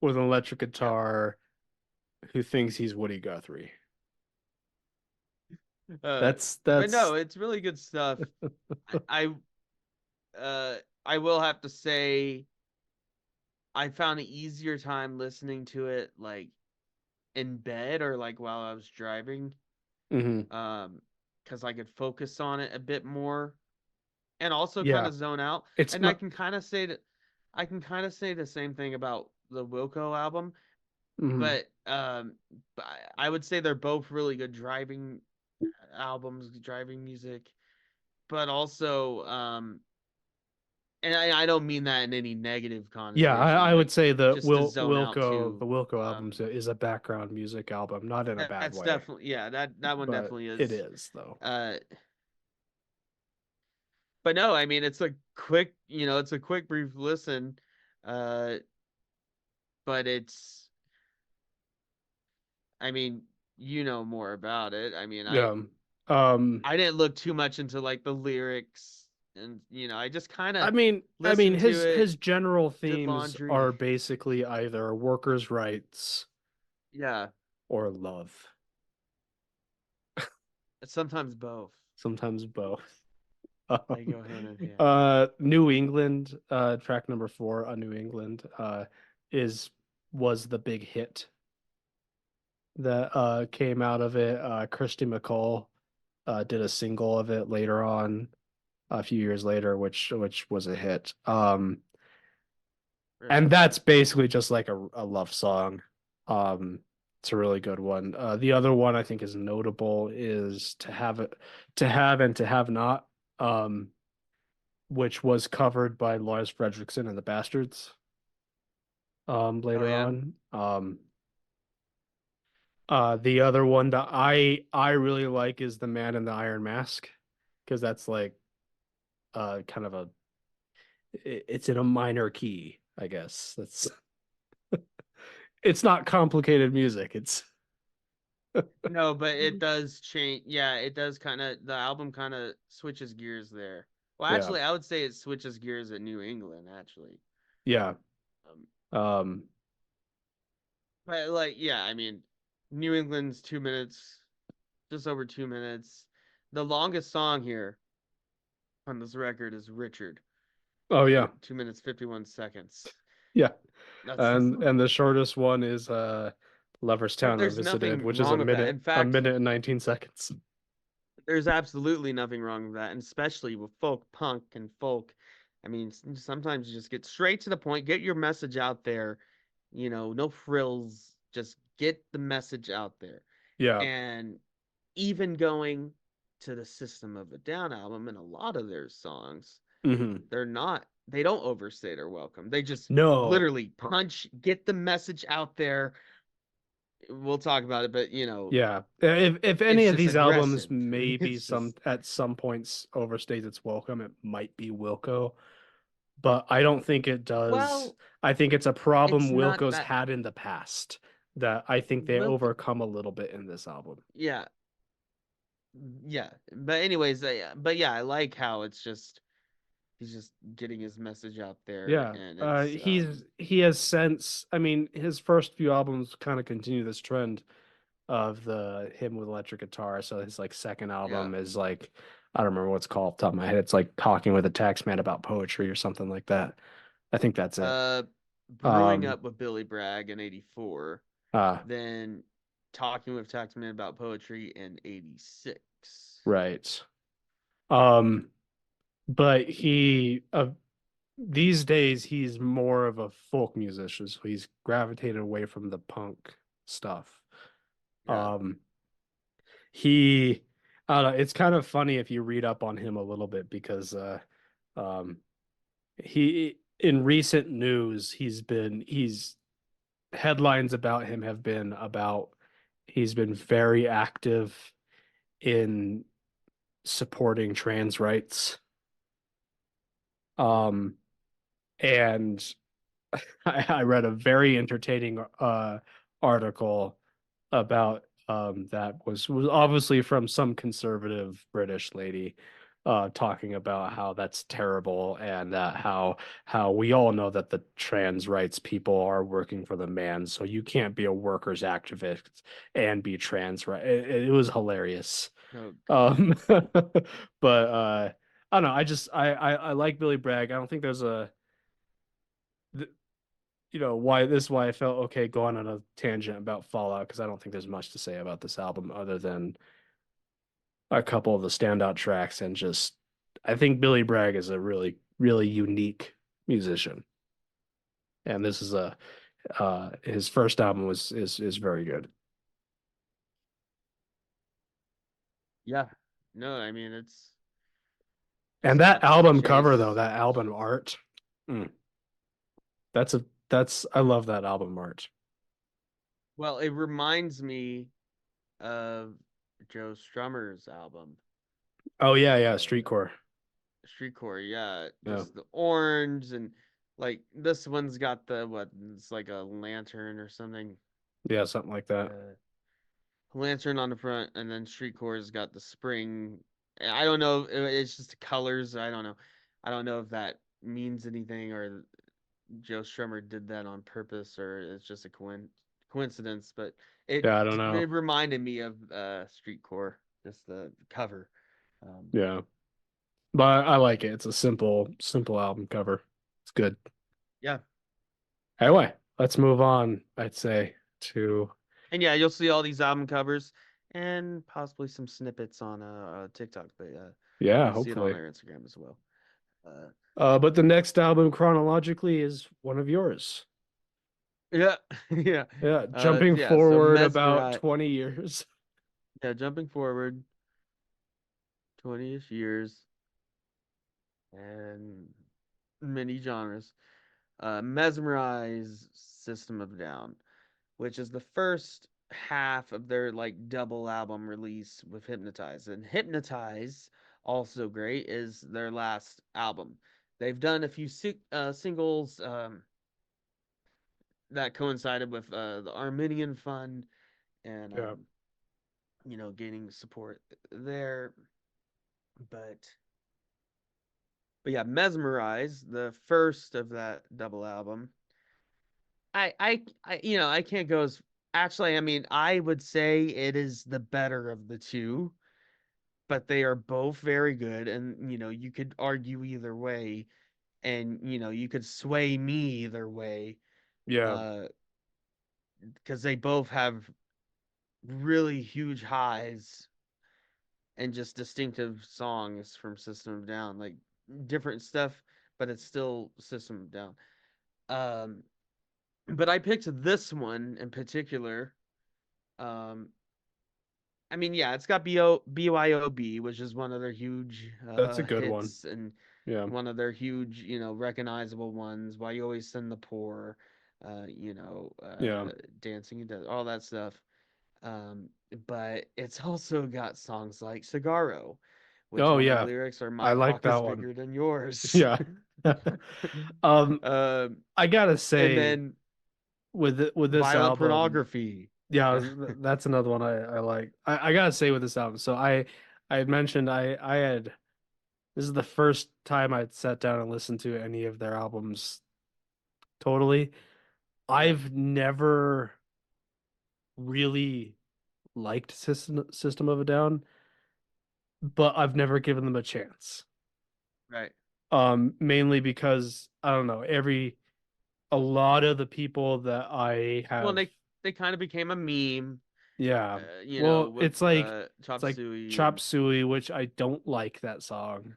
with an electric yep. guitar who thinks he's Woody Guthrie. But no, That's it's really good stuff. I I will have to say I found an easier time listening to it like in bed or like while I was driving. mhm. Because I could focus on it a bit more and also kind Yeah. of zone out. It's And not I can kind of say the same thing about the Wilco album, mhm. but I would say they're both really good driving albums, driving music, but also and I don't mean that in any negative Yeah, connotation, I would like say the just to zone out The too. Wilco album is a background music album, not in a bad That's way, definitely yeah, that one but definitely it is. is though. Uh, but no, it's a quick, it's a quick brief listen. Uh, but it's, you know more about it. Yeah. Um, I didn't look too much into like the lyrics, and I just kind of I mean listened to it, his general did themes laundry. are basically either workers' rights Yeah, or love. sometimes both. Sometimes both. They go hand in hand. New England, track number 4 on New England, is was the big hit that came out of it. Kirsty MacColl did a single of it later on, a few years later, which was a hit. And Right. that's basically just like a love song. It's a really good one. The other one I think is notable is to have and to have not, which was covered by Lars Fredriksson and the Bastards Oh later yeah. on. The other one that I really like is The Man in the Iron Mask, because that's like kind of it's in a minor key, I guess. That's it's not complicated music. It's No, but it does change. Yeah, it does the album kind of switches gears there. Well, yeah. actually, I would say it switches gears at New England, actually. Yeah. Um, Um but like, yeah, New England's 2 minutes, just over 2 minutes. The longest song here on this record is Richard, oh yeah. 2 minutes 51 seconds. Yeah. That's And the shortest one is Lover's but Town there's Revisited, nothing which is wrong with that. In a fact, minute and 19 seconds. There's absolutely nothing wrong with that, and especially with folk punk and folk. I mean, sometimes you just get straight to the point, get your message out there, no frills, just get the message out there. Yeah. And even going to the System of a Down album, and a lot of their songs, Hmm. they don't overstay their welcome. They just No. literally punch, get the message out there. We'll talk about it, but Yeah. If any it's of just these albums aggressive. maybe It's just at some points overstays its welcome, it might be Wilco, but I don't think it does. well, I think it's a problem it's not Wilco's that had in the past that I think they Wilco. overcome a little bit in this album. Yeah, yeah. But anyways, but yeah, I like how it's just he's just getting his message out there, Yeah. and it's He has since, I mean, his first few albums kind of continue this trend of the him with electric guitar. So his like second yeah. album is like, I don't remember what's called off the top of my head. It's like talking with a tax man about poetry or something like that. I think that's it. Uh, Brewing Um up with Billy Bragg in '84, uh then talking with Taxman about poetry in '86. right. Um but he these days he's more of a folk musician, so he's gravitated away from the punk stuff. Yeah. Um he I don't know, it's kind of funny if you read up on him a little bit because um he in recent news he's headlines about him have been about he's been very active in supporting trans rights. Um and I read a very entertaining article about that was obviously from some conservative British lady talking about how that's terrible and how we all know that the trans rights people are working for the man, so you can't be a workers activist and be trans, right? It was hilarious. Oh God. Um but I don't know, I like Billy Bragg. I don't think there's a why this is why I felt okay going on a tangent about Fallout, because I don't think there's much to say about this album other than a couple of the standout tracks and just I think Billy Bragg is a really really unique musician, and this is a his first album is very good. Yeah. No, I mean it's And got that the album cover cliches. though, that album art, mm, that's I love that album art. Well, it reminds me of Joe Strummer's album, Oh yeah, yeah, uh, Streetcore. Streetcore. Yeah, Yeah, just the orange and like this one's got the what? It's like a lantern or something. yeah, something like that. Uh, Lantern on the front, and then Streetcore's got the spring. I don't know. It's just the colors. I don't know. I don't know if that means anything or Joe Strummer did that on purpose or it's just a coincidence. But Yeah, I don't know. it reminded me of Streetcore, just the cover. Yeah. But I like it. It's a simple album cover. It's good. Yeah, Anyway, let's move on, I'd say, to and yeah, you'll see all these album covers and possibly some snippets on TikTok, but yeah, you'll see it on hopefully. our Instagram as well. Uh, But the next album chronologically is one of yours. yeah, yeah, Yeah, jumping yeah. So forward about Mesmerize. 20 years. Yeah, jumping forward 20-ish years and many genres. Mesmerize System of a Down, which is the first half of their like double album release with Hypnotize. And Hypnotize, also great, is their last album. They've done a few singles that coincided with the Armenian Fund and Yeah. gaining support there. But yeah, Mesmerize, the first of that double album. I can't go as actually. I mean, I would say it is the better of the two, but they are both very good, and you could argue either way, and you could sway me either way, Yeah. uh, because they both have really huge highs and just distinctive songs from System of a Down, like different stuff, but it's still System of a Down. But I picked this one in particular. Um, I mean, yeah, it's got BYOB, which is one of their huge That's a good one. hits and Yeah. one of their huge, recognizable ones. Why You Always Send the Poor, Yeah. Dancing, all that stuff. But it's also got songs like Cigarro, which Oh one of the yeah. lyrics are I "My like cock is that one. bigger than yours." Yeah. Um, um, I gotta and say then with this violent album, pornography. yeah, that's another one I like. I gotta say with this album. So I had mentioned I had this is the first time I'd sat down and listened to any of their albums totally. Yeah, I've never really liked System of a Down, but I've never given them a chance. right. Mainly because I don't know, a lot of the people that I Well, have, they kind of became a meme, yeah. Well, with it's Chop like Suey Chop and Suey, which I don't like that song.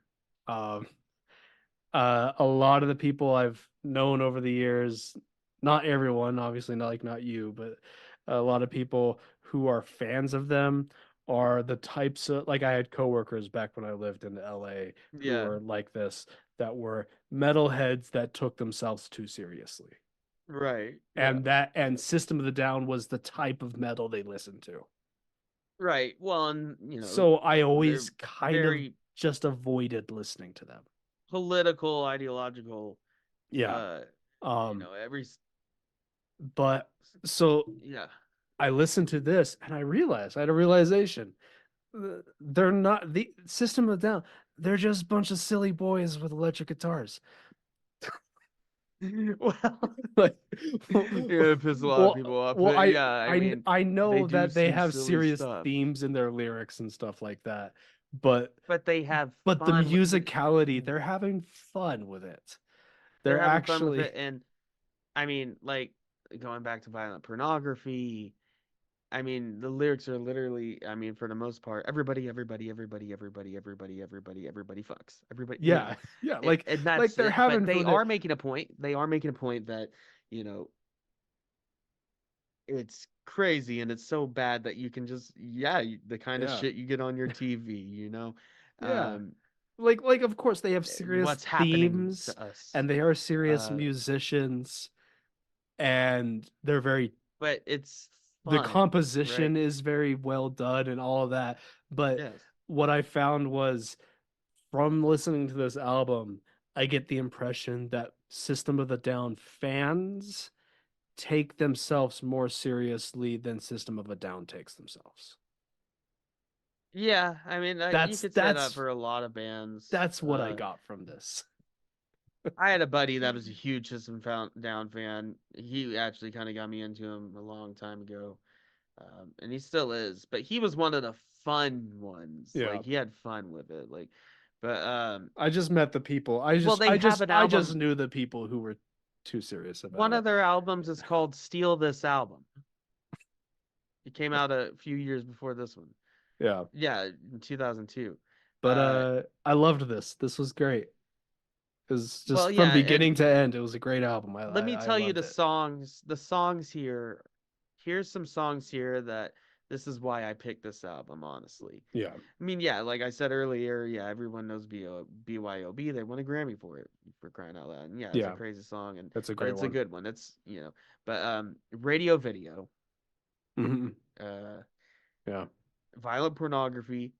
Um, a lot of the people I've known over the years, not everyone, obviously not you, but a lot of people who are fans of them are the types of like I had coworkers back when I lived in LA who yeah, were like this, that were metalheads that took themselves too seriously. right, yeah, And System of the Down was the type of metal they listened to. right. Well, and So I they're always kind of very just avoided listening to them. political, ideological. Yeah. Um, Every but so yeah. I listened to this and I realized, I had a realization. They're not the System of a Down. They're just a bunch of silly boys with electric guitars. Well, Like, it pisses a lot of people off, well, but yeah, I mean, I they know do that they some have silly serious stuff, themes in their lyrics and stuff like that, but but they have the fun musicality, they're having fun with it. they're They're having fun with actually, it, and I mean, like going back to violent pornography. I mean, the lyrics are literally, I mean, for the most part, everybody fucks. Everybody, yeah, yeah, and like that's they're it. But having they fun. They, are making a point. They are making a point that, you know, it's crazy and it's so bad that you can just, yeah, the kind of yeah, shit you get on your TV, yeah. um, Like of course they have serious what's happening themes to us. and they are serious Uh, musicians and they're very but it's the fun, right? composition is very well done and all of that. But Yes. what I found was from listening to this album, I get the impression that System of the Down fans take themselves more seriously than System of a Down takes themselves. Yeah, I mean, you That's could say that that's for a lot of bands. that's what I got from this. I had a buddy that was a huge Down fan. He actually kind of got me into him a long time ago, and he still is. But he was one of the fun ones. Yeah. Like he had fun with it. But I just met the people. well, they have an I just album. knew the people who were too serious about One it. of their albums is called "Steal This Album." It came out a few years before this one. Yeah. Yeah, in 2002. But Uh, I loved this. This was great. It was well, just from yeah, and beginning to end, it was a great album. let me I tell you loved the it. songs. The songs here. Here's some songs here that this is why I picked this album, honestly. Yeah. I mean, yeah, like I said earlier, yeah, everyone knows BYOB. They won a Grammy for it, for crying out loud. And yeah, it's a Yeah. crazy song, That's a but great it's a one. good one. But radio video, Hmm. uh, Yeah. violent pornography,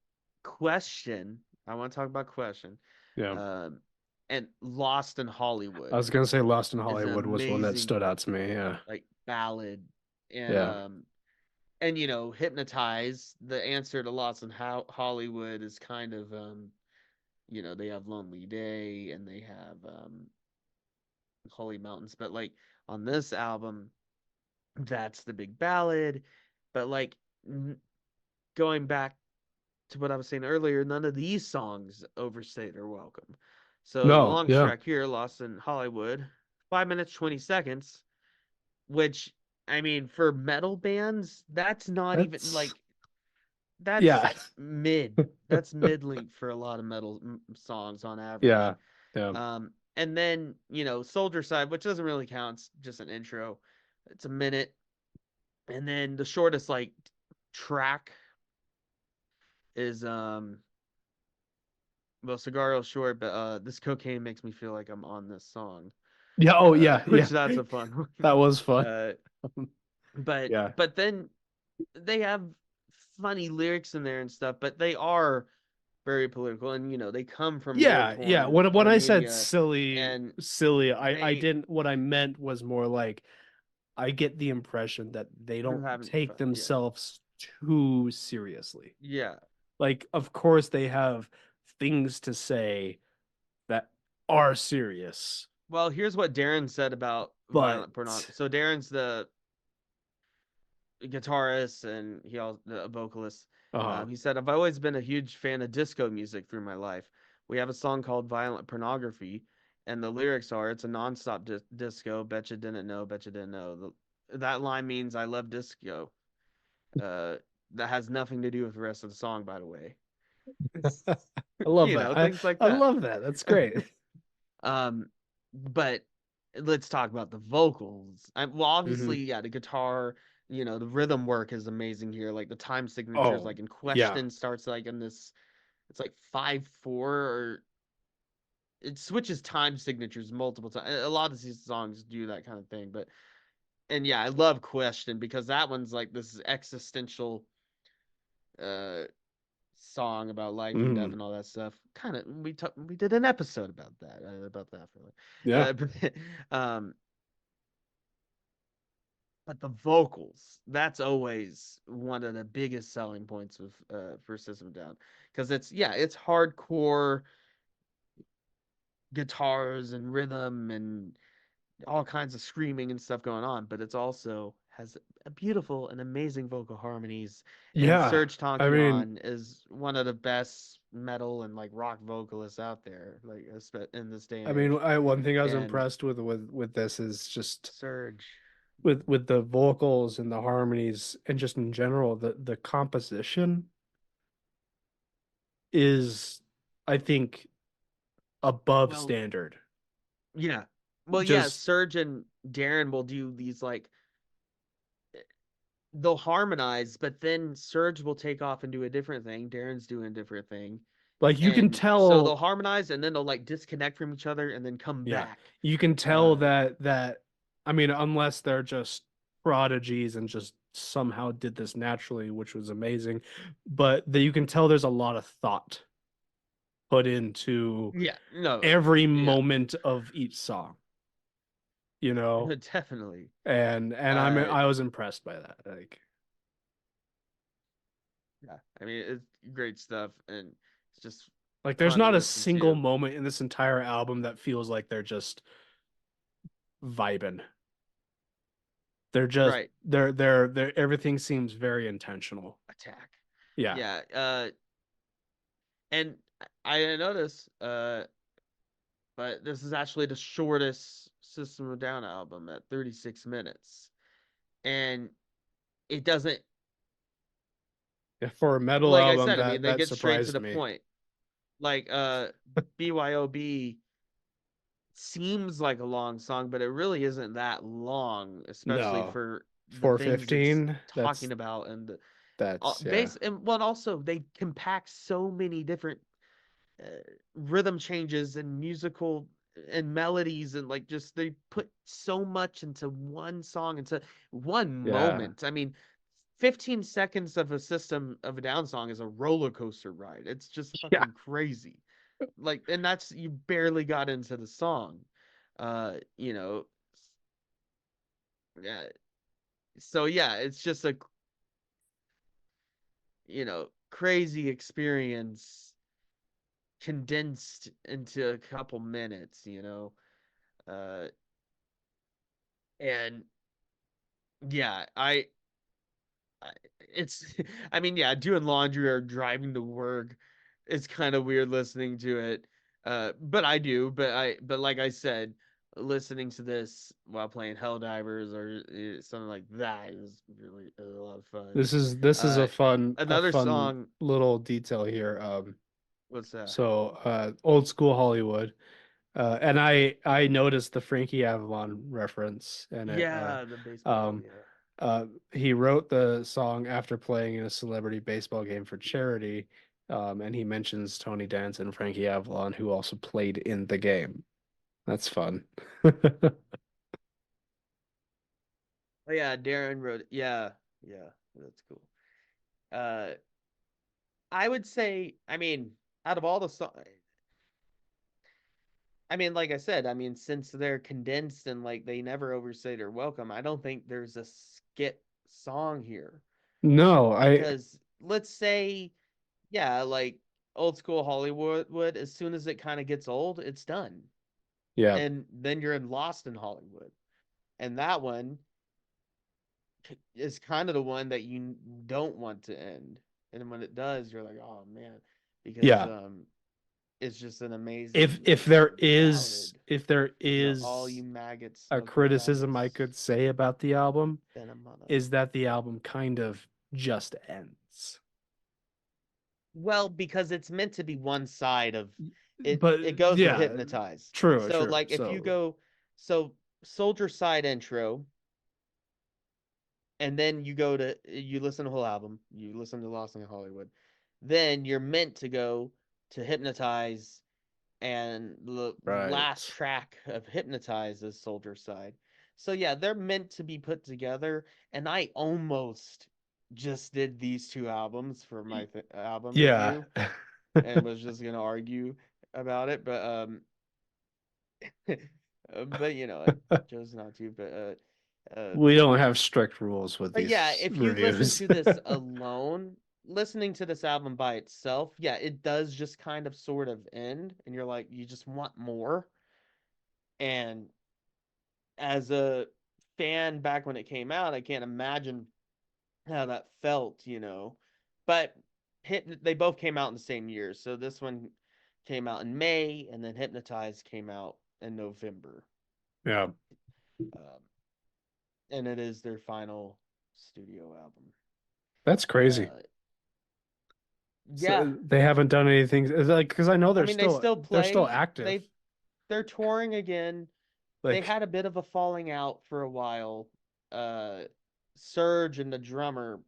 question. I want to talk about question. Yeah. Um, and Lost in I Hollywood was gonna say Lost in is an Hollywood was one that amazing stood out to me. Yeah. like ballad, and Yeah. Hypnotize. The answer to Lost in Hollywood is kind of they have Lonely Day and they have Holy Mountains, but like on this album, that's the big ballad. But like going back to what I was saying earlier, none of these songs overstay their welcome. So the No. long Yeah. track here, Lost in Hollywood, 5 minutes 20 seconds, which I mean for metal bands, that's not even That's like that's Yeah. mid. That's mid length for a lot of metal songs on average. Yeah. And then, Soldier Side, which doesn't really count, it's just an intro. It's a minute. And then the shortest like track is well, Cigarro's short, but This Cocaine Makes Me Feel Like I'm on This Song. Yeah. Oh, yeah. Which Yeah. that's a fun one. That was fun. But Yeah. but then they have funny lyrics in there and stuff, but they are very political, and they come from war Yeah. Yeah. torn When I said Armenia, silly, and I they didn't. What I meant was more like I get the impression that they they're don't having take fun. themselves too seriously. Yeah. Like, of course, they have things to say that are serious, Well, here's what Darren said about but violent pornography. So Darren's the guitarist and he also the vocalist. He said, "I've always been a huge fan of disco music through my life. We have a song called Violent Pornography, and the lyrics are, it's a nonstop disco. Bet you didn't know, bet you didn't know. That line means I love disco. That has nothing to do with the rest of the song, by the way. I love that. Things like I that. love that. That's great. But let's talk about the vocals. Well, obviously, Mm-hmm. yeah, the guitar, the rhythm work is amazing here. Like the time signatures, Oh, like in yeah. Question starts like in this, it's like 5/4, or it switches time signatures multiple times. A lot of these songs do that kind of thing, and yeah, I love Question because that one's like this existential uh song about life and death Mm, and all that stuff. Kind of, we did an episode about that for yeah. but but the vocals, that's always one of the biggest selling points of for System of a Down, because it's hardcore guitars and rhythm and all kinds of screaming and stuff going on, but it's also has a beautiful and amazing vocal harmonies. And Yeah. Serge I mean, Tankian is one of the best metal and like rock vocalists out there, like in this day and age. one thing I was And impressed with this is just Serge, with the vocals and the harmonies and just in general the composition is, I think, above well, standard. yeah, well, yeah, Just Serge and Darren will do these like they'll harmonize, but then Serge will take off and do a different thing. Darren's doing a different thing. like you can And so they'll tell. harmonize and then they'll like disconnect from each other and then come Yeah, back. you can tell Uh, that I mean, unless they're just prodigies and just somehow did this naturally, which was amazing, but that you can tell there's a lot of thought put into yeah, no, every yeah, moment of each song, you know? definitely. And Uh, I was impressed by that. Like yeah, I mean, it's great stuff and it's just there's fun to not a listen single to. moment in this entire album that feels like they're just vibing. They're just Right. they're everything seems very intentional. Attack. Yeah. Yeah. And I noticed, but this is actually the shortest System of a Down album at 36 minutes. And it doesn't, For a metal like I album, said, I mean, they that get straight to surprised the me. point. Like BYOB seems like a long song, but it really isn't that long, especially No. for the things it's 4:15, talking about and the yeah. well, also they compact so many different uh, rhythm changes and musical and melodies, and like just they put so much into one song, into one Yeah. moment. I mean, 15 seconds of a System of a Down song is a roller coaster ride. It's just Yeah. fucking crazy. Like, and that's, you barely got into the song. You know, yeah. So yeah, it's just a, crazy experience condensed into a couple minutes. Uh and yeah, it's I mean, yeah, doing laundry or driving to work, it's kind of weird listening to it. But I do, but like I said, listening to this while playing Helldivers or something like that is really a lot of fun. This is a fun Another song. little detail here. What's that? So old school Hollywood. And I noticed the Frankie Avalon reference in it. Yeah, the baseball game. Um, Yeah. he wrote the song after playing in a celebrity baseball game for charity. And he mentions Tony Dance and Frankie Avalon, who also played in the game. That's fun. Oh yeah, Darren wrote. Yeah, yeah, that's cool. Uh, I would say, I mean, out of all the songs, I mean, like I said, I mean, since they're condensed and like they never overstay their welcome, I don't think there's a skip song here. No, Because let's say, yeah, like old school Hollywood would, as soon as it kind of gets old, it's done. yeah, And then you're lost in Hollywood. And that one is kind of the one that you don't want to end. And when it does, you're like, oh man, because yeah. it's just an If amazing if there ballad. is if there All you is maggots a smoking criticism I faggots, could say about the album, venom on 'em. is that the album kind of just ends. Well, because it's meant to be one side of it. But It goes with yeah, Hypnotize. true, So true. like if you So go, so Soldier Side intro, and then you listen to the whole album, you listen to Lost in Hollywood, then you're meant to go to Hypnotize, and the last right. track of Hypnotize is Soldier Side. So yeah, they're meant to be put together, and I almost just did these two albums for my album Yeah. review and was just gonna argue about it, but you know, I chose not to. We don't have strict rules with But yeah, these if you listen reviews. to this alone, listening to this album by itself, yeah, it does just kind of sort of end, and you're like, you just want more. And as a fan back when it came out, I can't imagine how that felt, you know. But they both came out in the same year, so this one came out in May, and then Hypnotize came out in November. Yeah. Um, and it is their final studio album. That's crazy. Yeah, So they haven't done anything like because I know I mean they still they're still play. active. They're touring again. They Like had a bit of a falling out for a while. Uh, Serge and the drummer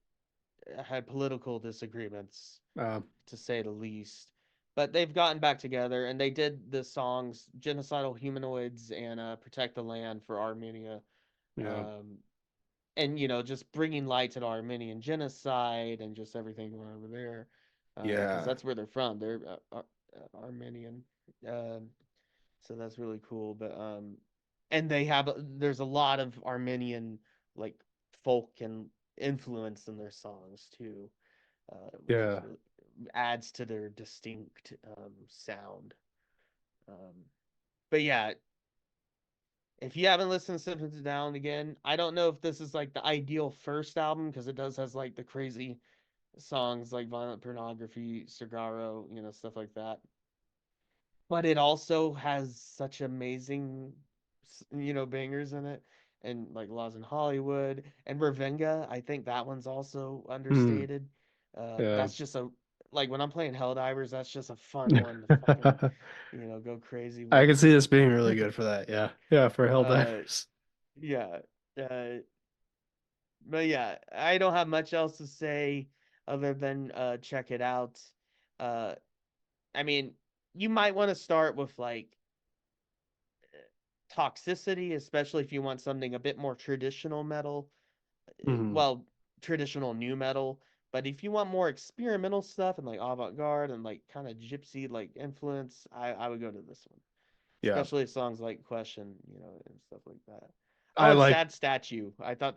had political disagreements, to say the least. But they've gotten back together and they did the songs Genocidal Humanoids and Protect the Land for Armenia. yeah. Um, and, you know, just bringing light to the Armenian genocide and just everything going over there. Because Yeah. that's where they're from. They're Armenian. So that's really cool. And there's a lot of Armenian, like, folk and influence in their songs too, which is Yeah. really adds to their distinct sound. Um, but yeah, if you haven't listened to Symptoms Down again, I don't know if this is like the ideal first album because it does has like the crazy songs like Violent Pornography, Cigarro, you know, stuff like that. But it also has such amazing, you know, bangers in it, and like Laws in Hollywood and Ravenga. I think that one's also Hmm. understated. Yeah. That's just a like when I'm playing Helldivers, that's just a fun one to fucking, you know, go crazy I with. can see this being really good for that. Yeah. Yeah, for uh, Helldivers. yeah. Uh, but yeah, I don't have much else to say other than check it out. Uh, I mean, you might want to start with like Toxicity, especially if you want something a bit more traditional metal. Hmm. Well, traditional new metal. But if you want more experimental stuff and like avant-garde and like kind of gypsy like influence, I would go to this one. Yeah. Especially songs like Question, you know, and stuff like that. Oh, I and like Sad Statue. I thought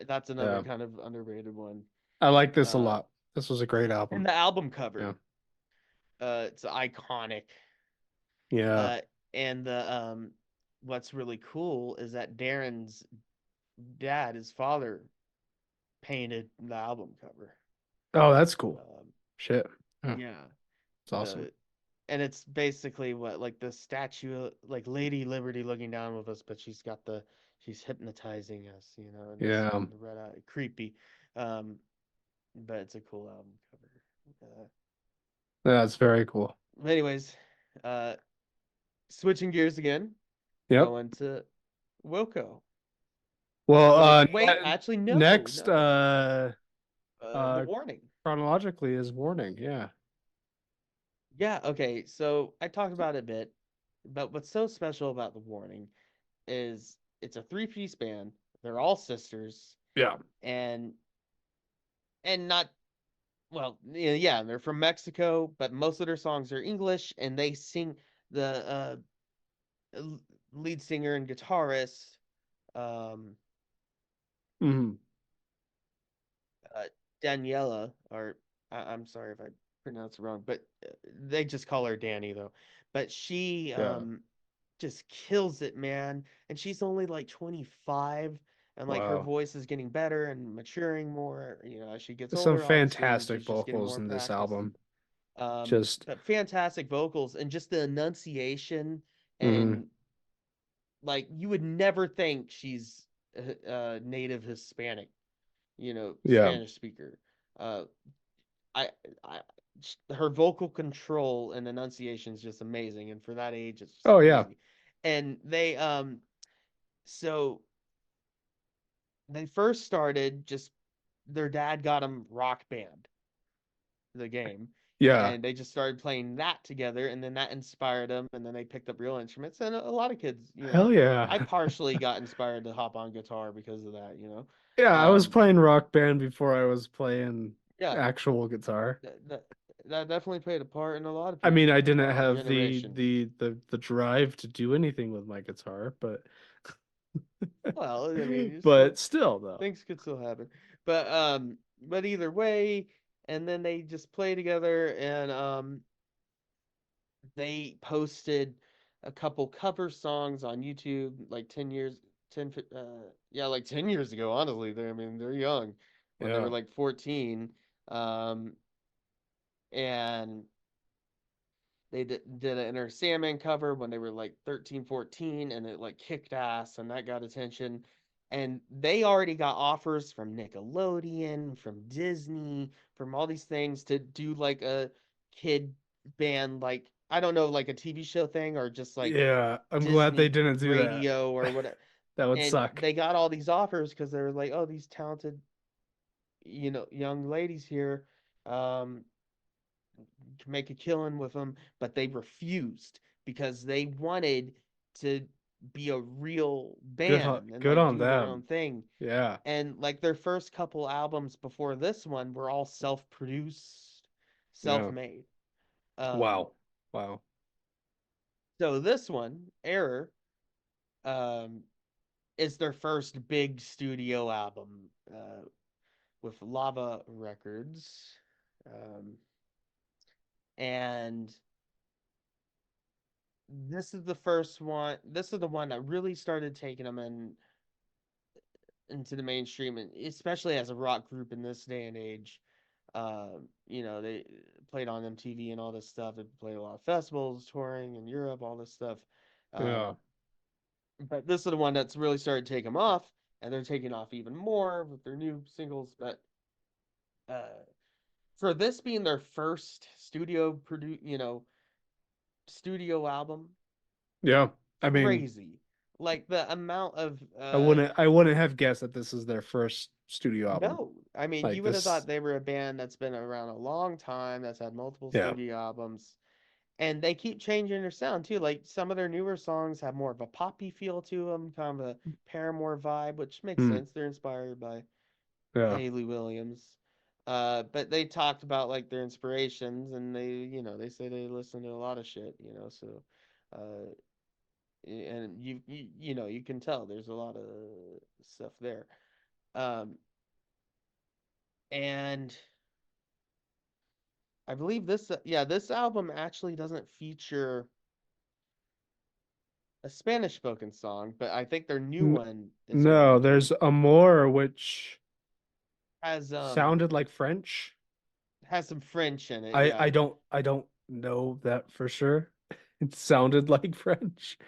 that's another yeah. kind of underrated one. I like this a Uh, lot. This was a great and album. the album Yeah. cover, it's iconic. Yeah. Uh, and the what's really cool is that Darren's dad, his father, painted the album cover. Oh, that's cool. Um, Shit. Yeah. yeah, It's awesome. the and it's basically what like the statue, like Lady Liberty looking down with us, but she's hypnotizing us, you know, and this Yeah. and the red eye, creepy, um, but it's a cool album cover. That's very cool. Anyways, uh, switching gears again, Yep. going to Wilco. Well, Wait, actually, next, no. The Warning. chronologically is Warning. Yeah. Yeah, okay. So I talked about it a bit, but what's so special about The Warning is it's a three-piece band. They're all sisters, Yeah. and not well, yeah, they're from Mexico, but most of their songs are English, and they sing the lead singer and guitarist, um, Hmm. uh, Daniela, or I'm sorry if I pronounce it wrong, but they just call her Danny though. But she Yeah. just kills it, man. And she's only like 25, and like her Wow. voice is getting better and maturing more, you know, as she gets There's some older, obviously, and fantastic she's just getting vocals more in this practice. album. Just, But fantastic vocals and just the enunciation, mhm. and like you would never think she's native Hispanic, you know, Yeah. Spanish speaker. Uh, I, I, her vocal control and enunciation is just amazing, and for that age, it's just Oh yeah. crazy. And so they first started just their dad got them Rock Band, the game, Yeah. and they just started playing that together, and then that inspired them, and then they picked up real instruments, and a lot of kids, you know, Hell yeah. I partially got inspired to hop on guitar because of that, you know. Yeah, I was Um, playing Rock Band before I was playing yeah, actual guitar. that definitely played a part in a lot of I mean, people I didn't of our have generation. the drive to do anything with my guitar, but Well, I mean, but still though. things could still happen. But either way, and then they just play together, and they posted a couple cover songs on YouTube like 10 years 10 yeah, like 10 years ago, honestly. I mean, they're young when they were Yeah. like 14. Um and they did an Inner Sandman cover when they were like 13, 14, and it like kicked ass, and that got attention. And they already got offers from Nickelodeon, from Disney, from all these things to do like a kid band, like I don't know, like a TV show thing or just like Yeah, I'm glad they Disney didn't do that. radio or whatever. That would And suck. they got all these offers because they were like, oh, these talented, you know, young ladies here. Um, make a killing with them, but they refused because they wanted to be a real band and Good like on do their own them. thing. Yeah. And like their first couple albums before this one were all self-produced, Yeah. self-made. Um, Wow. Wow. so this one, Error, um, is their first big studio album with Lava Records. Um, and this is the first one. This is the one that really started taking them into the mainstream, and especially as a rock group in this day and age. You know, they played on MTV and all this stuff. They played a lot of festivals, touring in Europe, all this stuff. Yeah. Um, but this is the one that's really started to take them off, and they're taking off even more with their new singles. But uh, for this being their first studio album, Yeah. I mean, crazy. Like the amount of I wouldn't have guessed that this is their first studio album. no. I mean, Like you would have thought this. they were a band that's been around a long time, that's had multiple Yeah. studio albums. And they keep changing their sound too. Like some of their newer songs have more of a poppy feel to them, kind of a Paramore vibe, which makes Hmm. sense. They're inspired by Yeah. Haley Williams. But they talked about like their inspirations, and they say they listen to a lot of shit, so uh and you can tell there's a lot of stuff there. Um, and I believe this album actually doesn't feature a Spanish spoken song, but I think their new N one is no, going to. there's Amor, which Has sounded like French. has some French in it, I yeah. I don't I don't know that for sure. It sounded like French.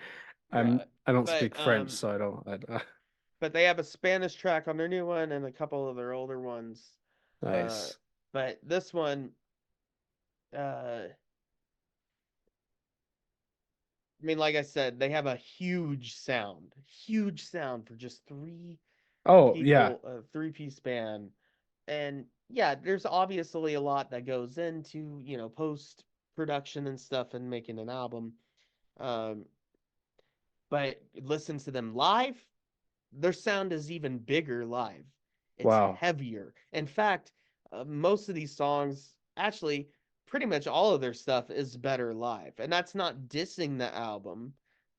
Yeah, I don't but speak French, so I don't. but they have a Spanish track on their new one and a couple of their older ones. Uh, Nice. but this one, I mean, like I said, they have a huge sound for just three Oh, yeah. people, a three-piece band. And yeah, there's obviously a lot that goes into, post production and stuff and making an album. Um, but listen to them live, their sound is even bigger live. It's Wow. heavier. In fact, most of these songs, actually, pretty much all of their stuff is better live. And that's not dissing the album,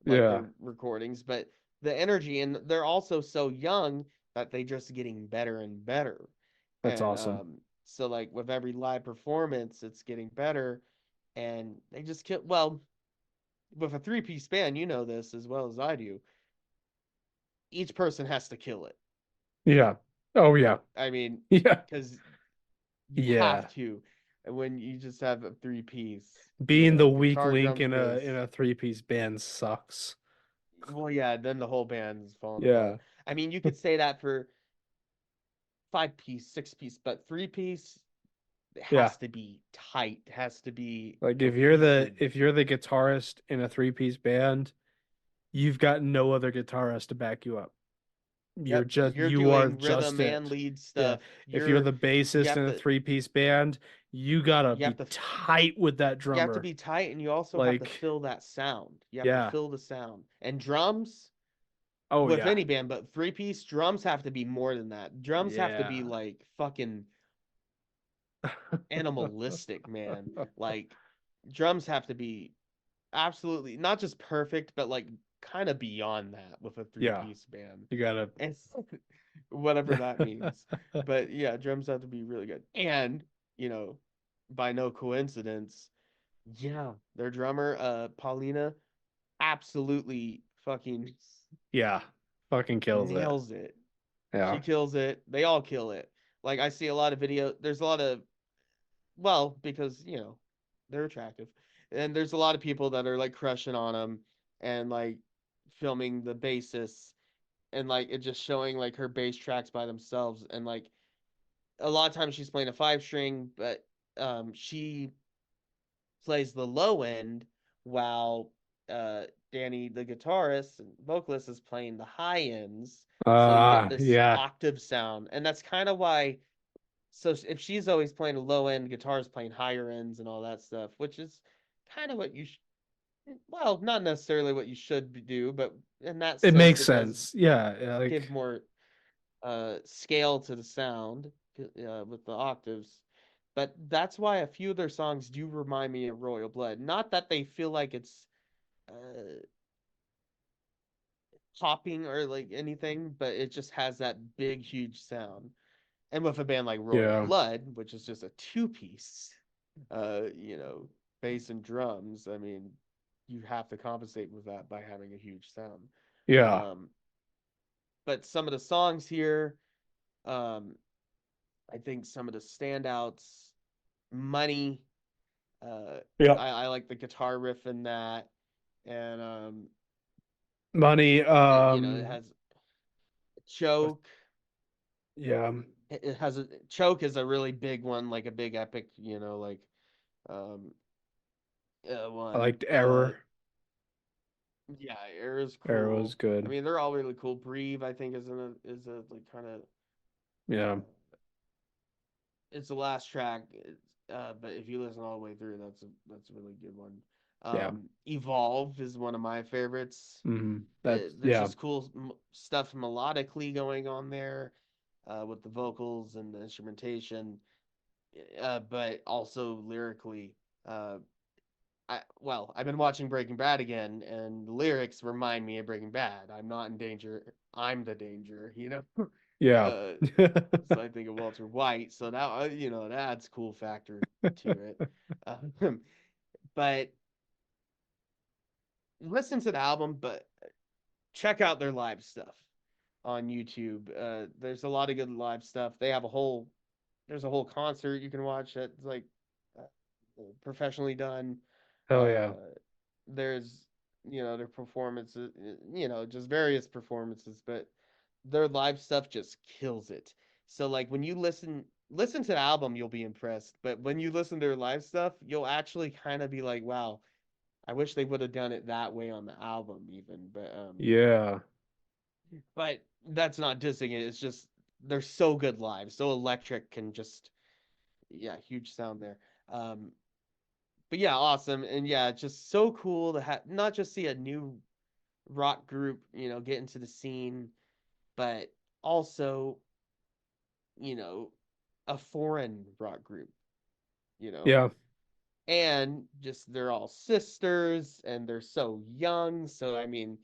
like Yeah. their recordings, but the energy. And they're also so young that they just getting better and better. That's And awesome. so, like, with every live performance, it's getting better. And they just kill. Well, with a three-piece band, you know this as well as I do. Each person has to kill it. Yeah. Oh, yeah. I mean, Yeah. because you have Yeah. to. And when you just have a three-piece, Being the weak guitar, link drums, in bass. a three-piece band sucks. Well, yeah, then the whole band's falling Yeah. apart. I mean, you could say that for five-piece, six-piece, but three-piece Yeah. has to be tight, has to be Like cohesive. if you're the guitarist in a three-piece band, you've got no other guitarist to back you up. Yep, you're You are doing just rhythm and it. lead Yeah. stuff. If you're the You bassist have in a to three-piece band, you gotta you have be to tight with that you have to drummer. be tight, and you also have to Like, fill that sound. You have to yeah. fill the sound. And drums, Oh with yeah. any band, but three-piece drums have to be more than that. Drums have to be Yeah. like fucking animalistic, man. Like drums have to be absolutely not just perfect, but like kind of beyond that with a Yeah. three-piece band. You gotta And whatever that means. But yeah, drums have to be really good. And, you know, by no coincidence, yeah, their drummer, Paulina, absolutely fucking Yeah. Fucking kills it. nails it. She Yeah. kills it. They all kill it. Like I see a lot of video. There's a lot of, well, because they're attractive, and there's a lot of people that are like crushing on them and like filming the bassists and like it just showing like her bass tracks by themselves, and like a lot of times she's playing a five string, but she plays the low end while Danny, the guitarist and vocalist, is playing the high ends. So you get this Yeah. octave sound, and that's kind of why. So if she's always playing a low end, guitar's playing higher ends and all that stuff, which is kind of what well, not necessarily what you should do, but in that It sense, makes it does sense. Yeah. give Like, more scale to the sound with the octaves. But that's why a few of their songs do remind me of Royal Blood. Not that they feel like it's uh, popping or like anything, but it just has that big, huge sound. And with a band like Royal yeah. Blood, which is just a two-piece, you know, bass and drums, I mean, you have to compensate with that by having a huge sound. Yeah. Um, but some of the songs here, um, I think some of the standouts, Money, uh, Yeah. I like the guitar riff in that, and Money. it has Choke. Yeah. It has a Choke is a really big one, like a big epic, like um I one. liked Error. Yeah, Air is Error was cool. I good. mean, they're all really cool. Breathe, I think, is a like kind of Yeah. uh, it's the last track. But if you listen all the way through, that's a really good one. Yeah. Evolve is one of my favorites. That's There's yeah. just cool stuff melodically going on there, with the vocals and the instrumentation, but also lyrically. I've been watching Breaking Bad again, and the lyrics remind me of Breaking Bad. I'm not in danger. I'm the danger. Yeah. Uh, so I think of Walter White. So now, that adds cool factor to it. But listen to the album, but check out their live stuff on YouTube. There's a lot of good live stuff. There's a whole concert you can watch. That's like professionally done. Oh Uh, yeah. there's their performances, just various performances, but their live stuff just kills it. So like when you listen to the album, you'll be impressed, but when you listen to their live stuff, you'll actually kind of be like, wow, I wish they would have done it that way on the album even. Yeah. But that's not dissing it. It's just they're so good live, so electric, and just yeah, huge sound there. Um, but yeah, awesome, and yeah, it's just so cool to have not just see a new rock group, get into the scene, but also, you know, a foreign rock group, you know. Yeah. And just they're all sisters and they're so young, so I mean,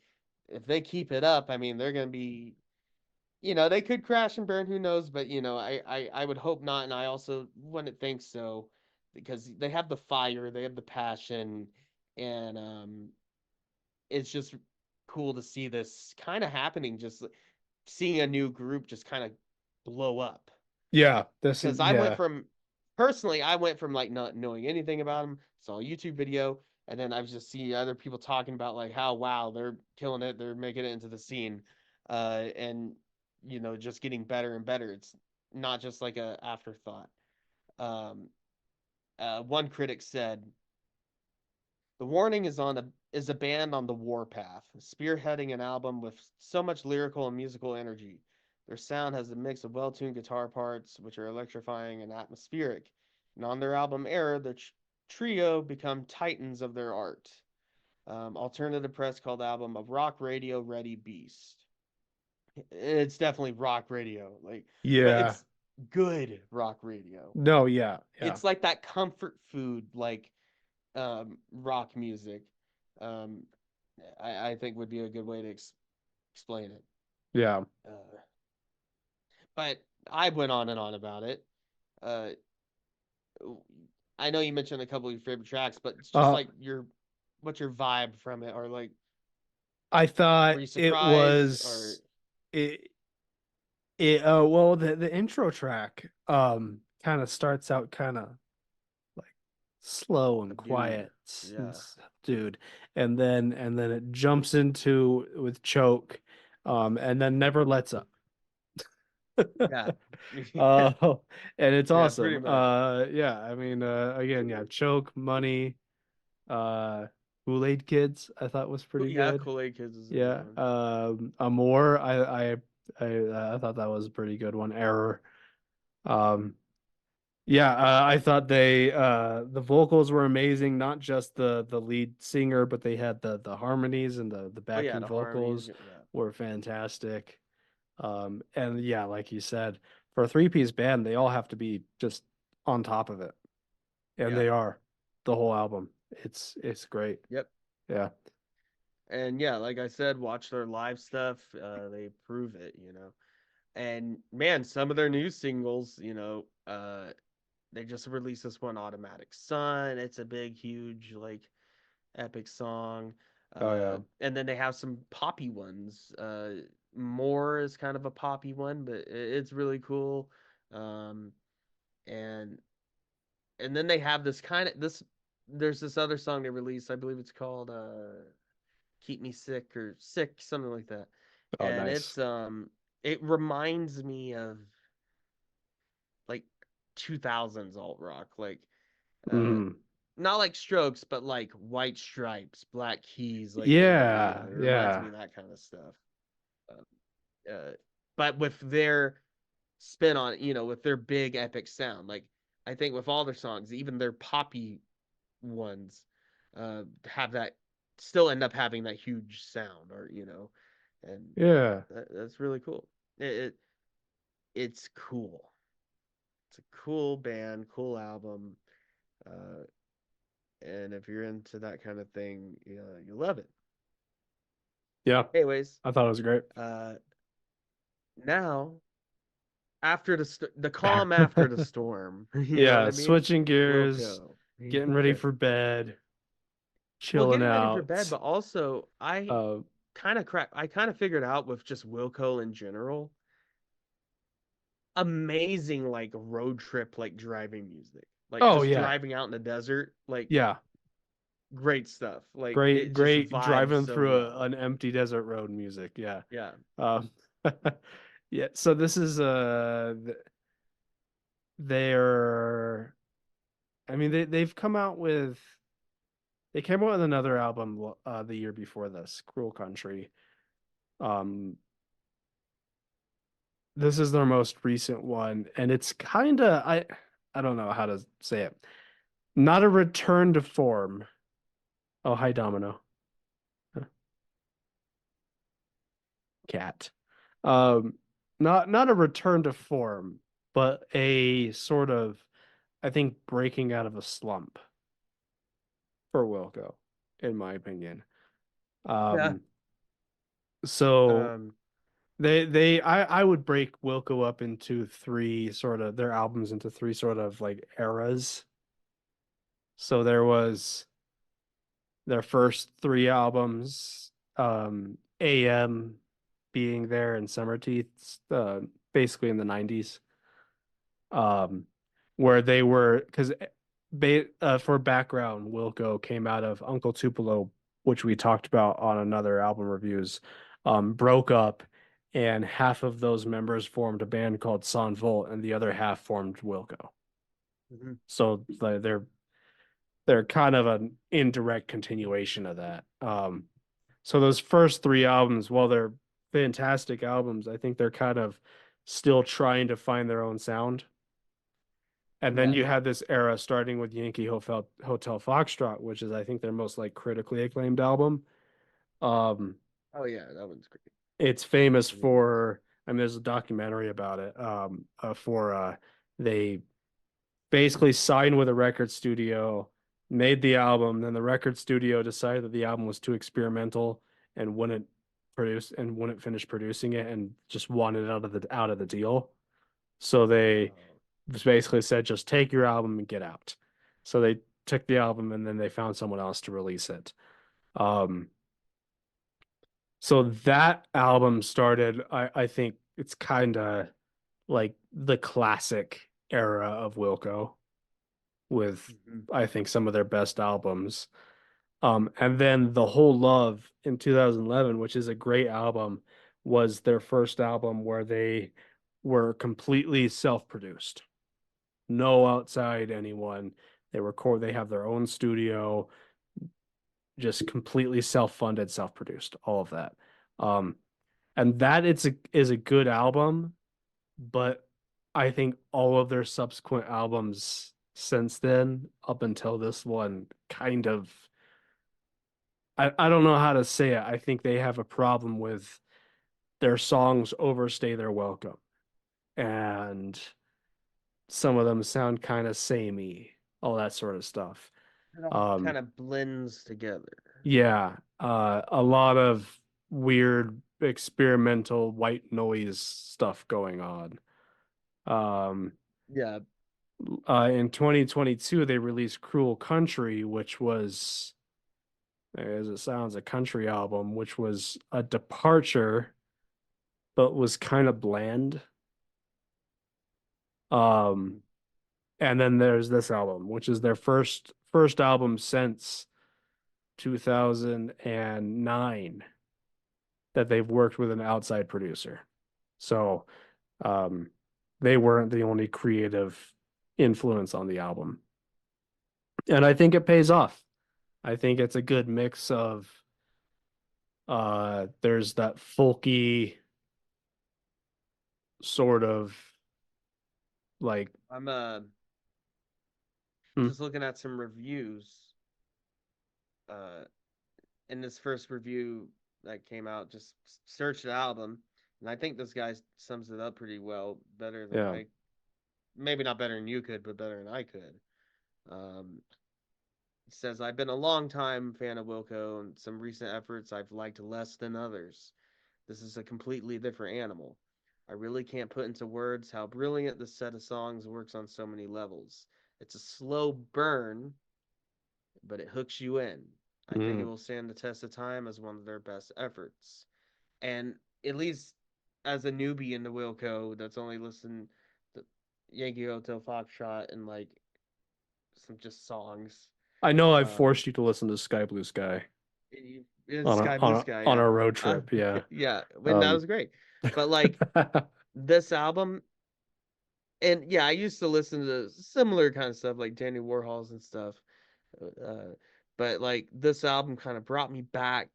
if they keep it up, I mean, they're going to be, they could crash and burn, who knows, but I would hope not, and I also wouldn't think so because they have the fire, they have the passion, and it's just cool to see this kind of happening, just seeing a new group just kind of blow up. Yeah. This is Because yeah. I went from like not knowing anything about them, saw a YouTube video, and then I've just seen other people talking about like how wow they're killing it, they're making it into the scene, and just getting better and better. It's not just like a afterthought. Um, one critic said the Warning is a band on the warpath, spearheading an album with so much lyrical and musical energy. Their sound has a mix of well-tuned guitar parts, which are electrifying and atmospheric. And on their album Era, the trio become titans of their art. Alternative press called the album a rock radio ready beast. It's definitely rock radio, but Yeah. it's good rock radio. No, yeah. Yeah. It's like that comfort food, like rock music. Um, I think would be a good way to explain it. Yeah. But I went on and on about it. Uh, I know you mentioned a couple of your favorite tracks, but it's just Uh like what's your vibe from it, or like, I thought were you it surprised, or was it well the intro track kind of starts out kind of like slow and dude? quiet and Yeah, subdued, and then it jumps into with Choke, and then never lets up. yeah, uh and it's yeah, pretty awesome. much. Yeah, I mean, again, yeah, Choke, Money, Kool-Aid Kids I thought was pretty Yeah, good. Kool-Aid Kids is a good Yeah. one. Amore, I thought that was a pretty good one. Error. Um, yeah, I thought the vocals were amazing, not just the lead singer, but they had the harmonies and the Oh yeah, backing the harmonies. vocals Yeah, were fantastic. And yeah, like you said, for a three-piece band, they all have to be just on top of it. And yeah, they are the whole album. It's great. yep. Yeah. And yeah, like I said, watch their live stuff. They prove it, And man, some of their new singles, they just released this one, Automatic Sun. It's a big, huge, like epic song. Oh yeah. And then they have some poppy ones. More is kind of a poppy one, but it's really cool. Um, and and then they have this kind of this. There's this other song they released. I believe it's called "Keep Me Sick" or "Sick," something like that. Oh, And nice. it reminds me of like 2000s alt rock, like uh Mhm. not like Strokes, but like White Stripes, Black Keys, like Yeah, it reminds yeah. me of that kind of stuff. Uh, but with their spin on, with their big epic sound, like I think with all their songs, even their poppy ones, have that still end up having that huge sound, or and Yeah. that's really cool. It it's cool. It's a cool band, cool album. Uh, and if you're into that kind of thing, you love it. Yeah. Anyways, I thought it was great. uh, now after the calm after the storm, you know what Yeah, I mean? switching gears, Wilco. getting ready for bed, Well, chilling getting ready for bed, out. but also Uh, I kind of figured out with just Wilco in general, amazing like road trip like driving music. Like Oh just yeah. driving out in the desert, like Yeah. great stuff. Like Great, it just great vibes driving so through well. an empty desert road music. Yeah. Yeah. Um, yeah. So this is they're. I mean, they've come out with. They came out with another album the year before this, Cruel Country. Um, this is their most recent one, and it's kind of I don't know how to say it. Not a return to form. Oh, hi, Domino. Cat. Um, not a return to form, but a sort of, I think, breaking out of a slump for Wilco, in my opinion. Yeah. Um, so Um, I would break Wilco up into three sort of their albums into three sort of like eras. So there was their first three albums, AM being there and Summer Teeth, basically in the 90s. Where they were because for background, Wilco came out of Uncle Tupelo, which we talked about on another album reviews, broke up, and half of those members formed a band called Son Volt, and the other half formed Wilco. mhm. So they're kind of an indirect continuation of that. So those first three albums, while they're fantastic albums, I think they're kind of still trying to find their own sound. And then Yeah. you had this era starting with Hotel Foxtrot, which is I think their most like critically acclaimed album. Um, Oh yeah, that one's great. it's famous Really good. for, I mean, there's a documentary about it. For they basically signed with a record studio, made the album, then the record studio decided that the album was too experimental and wouldn't finish producing it and just wanted out of the deal. So they Oh. just basically said, just take your album and get out. So they took the album and then they found someone else to release it. Um, so that album started, I think it's kind of like the classic era of Wilco with, Mhm. I think, some of their best albums. And then The Whole Love in 2011, which is a great album, was their first album where they were completely self-produced. No outside anyone. They have their own studio, just completely self-funded, self-produced, all of that. Um, and that is a good album, but I think all of their subsequent albums since then, up until this one, kind of I don't know how to say it. I think they have a problem with their songs overstay their welcome. And some of them sound kind of samey, all that sort of stuff. It all Um, kind of blends together. yeah, a lot of weird experimental white noise stuff going on. Um, Yeah. in 2022, they released Cruel Country, which was, as it sounds, a country album, which was a departure, but was kind of bland. Um, Mhm. and then there's this album, which is their first album since 2009 that they've worked with an outside producer. So um, they weren't the only creative influence on the album. And I think it pays off. I think it's a good mix of there's that folky sort of like I'm hmm, just looking at some reviews. Uh, in this first review that came out, just searched the album, and I think this guy sums it up pretty well, better than yeah. I, maybe not better than you could, but better than I could. Um, he says, I've been a long time fan of Wilco, and some recent efforts I've liked less than others. This is a completely different animal. I really can't put into words how brilliant this set of songs works on so many levels. It's a slow burn, but it hooks you in. I think it Mm, will stand the test of time as one of their best efforts. And at least as a newbie in the Wilco that's only listened to Yankee Hotel Foxtrot and like some just songs. I know I Um, forced you to listen to Sky Blue Sky it's on Sky Blue a Sky, on yeah. our road trip. Yeah. Yeah, when that Um, was great. But like this album, and yeah, I used to listen to similar kind of stuff like Danny Warhol's and stuff. Uh, but like this album kind of brought me back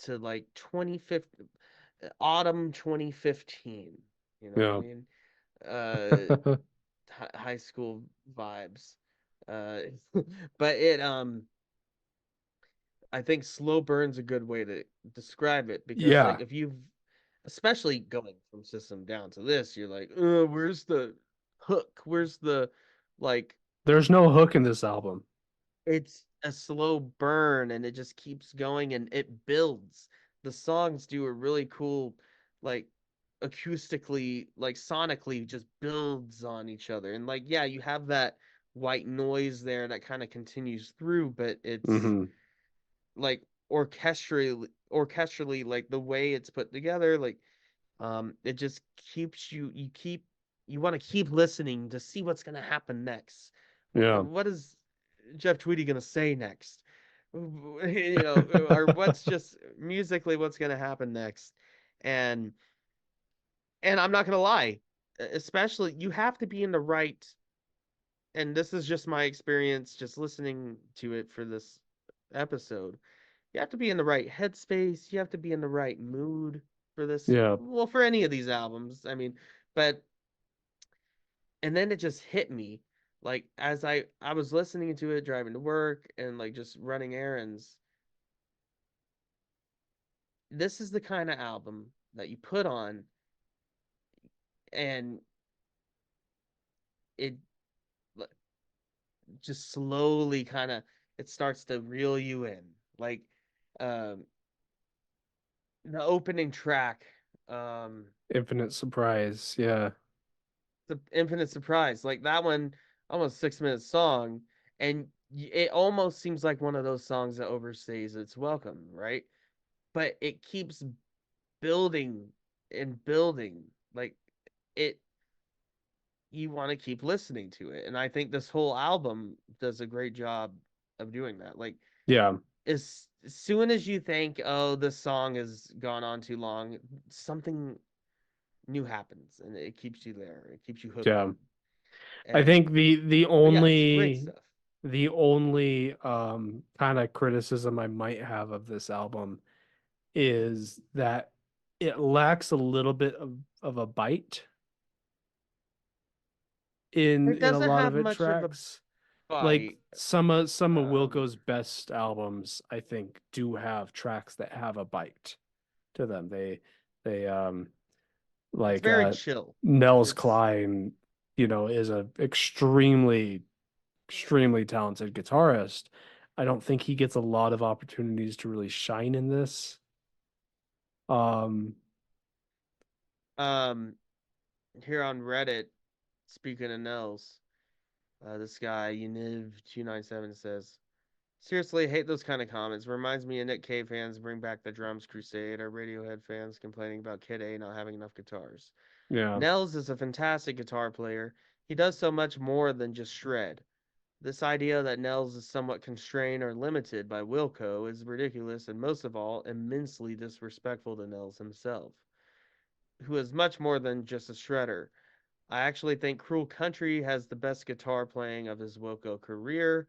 to like 2015, autumn 2015. You know what I yeah. mean? Uh, high school vibes. Uh, but I think slow burn's a good way to describe it because Yeah. like if you've especially going from System down to this, you're like, where's the hook? Where's the like There's no hook in this album. it's a slow burn and it just keeps going and it builds. The songs do a really cool like acoustically, like sonically just builds on each other. And like yeah, you have that white noise there that kind of continues through, but it's Hmm. like orchestrally like the way it's put together, like it just keeps you want to keep listening to see what's going to happen next. Yeah. What is Jeff Tweedy going to say next? You know, or what's just musically what's going to happen next. And I'm not going to lie, especially you have to be in the right, and this is just my experience just listening to it for this episode. You have to be in the right headspace. You have to be in the right mood for this. Yeah. Well, for any of these albums, I mean, but and then it just hit me like as I was listening to it driving to work and like just running errands. This is the kind of album that you put on and it just slowly kind of it starts to reel you in. Like um the opening track Infinite Surprise. Yeah. the Infinite Surprise. Like that one, almost 6 minute song, and it almost seems like one of those songs that overstays its welcome, right? But it keeps building and building. Like it, you want to keep listening to it, and I think this whole album does a great job of doing that. Like Yeah. as soon as you think, oh, this song has gone on too long, something new happens, and it keeps you there. It keeps you hooked Yeah. in. I And think the but yeah, it's great only stuff. the only kind of criticism I might have of this album is that it lacks a little bit of a bite It in a doesn't lot have of it much of a tracks. Like bite. some of Um, Wilco's best albums, I think, do have tracks that have a bite to them. They it's like very chill. Nels It's Cline, is a extremely talented guitarist. I don't think he gets a lot of opportunities to really shine in this. Um, um here on Reddit. Speaking of Nels, this guy Univ297 says, "Seriously, hate those kind of comments. Reminds me of Nick Cave fans bring back the drums crusade, or Radiohead fans complaining about Kid A not having enough guitars. yeah, Nels is a fantastic guitar player. He does so much more than just shred. This idea that Nels is somewhat constrained or limited by Wilco is ridiculous and most of all, immensely disrespectful to Nels himself, who is much more than just a shredder. I actually think Cruel Country has the best guitar playing of his Wilco career.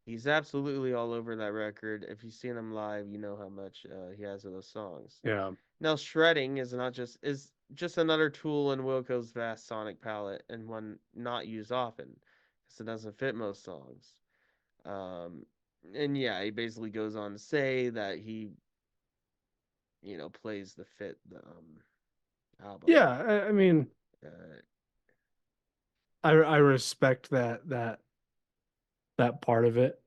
He's absolutely all over that record. If you've seen him live, you know how much he has of those songs. yeah, Now, shredding is just another tool in Wilco's vast sonic palette and one not used often, because it doesn't fit most songs. Um, and yeah, he basically goes on to say that he, plays the fit the album. yeah. I mean, Uh, I respect that part of it.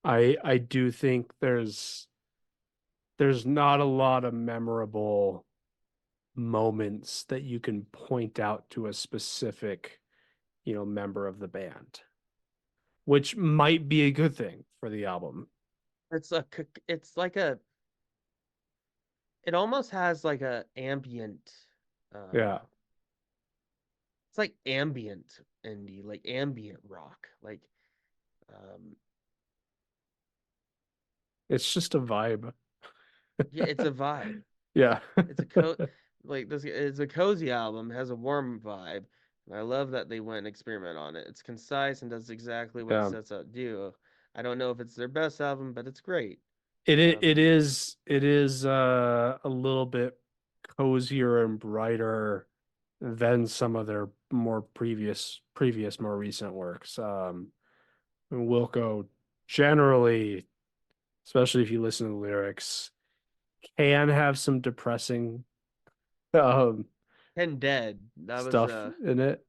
I do think there's not a lot of memorable moments that you can point out to a specific, member of the band, which might be a good thing for the album. it's like a it almost has like a ambient Yeah. it's like ambient indie, like ambient rock. Like Um, It's just a vibe. yeah, it's a vibe. Yeah. It's like this. It's a cozy album, has a warm vibe, and I love that they went and experiment on it. It's concise and does exactly what it Yeah. sets out to do. I don't know if it's their best album, but it's great. It is a little bit cozier and brighter than some of their more previous more recent works. Wilco generally, especially if you listen to the lyrics, can have some depressing um Ten Dead. That was stuff in it.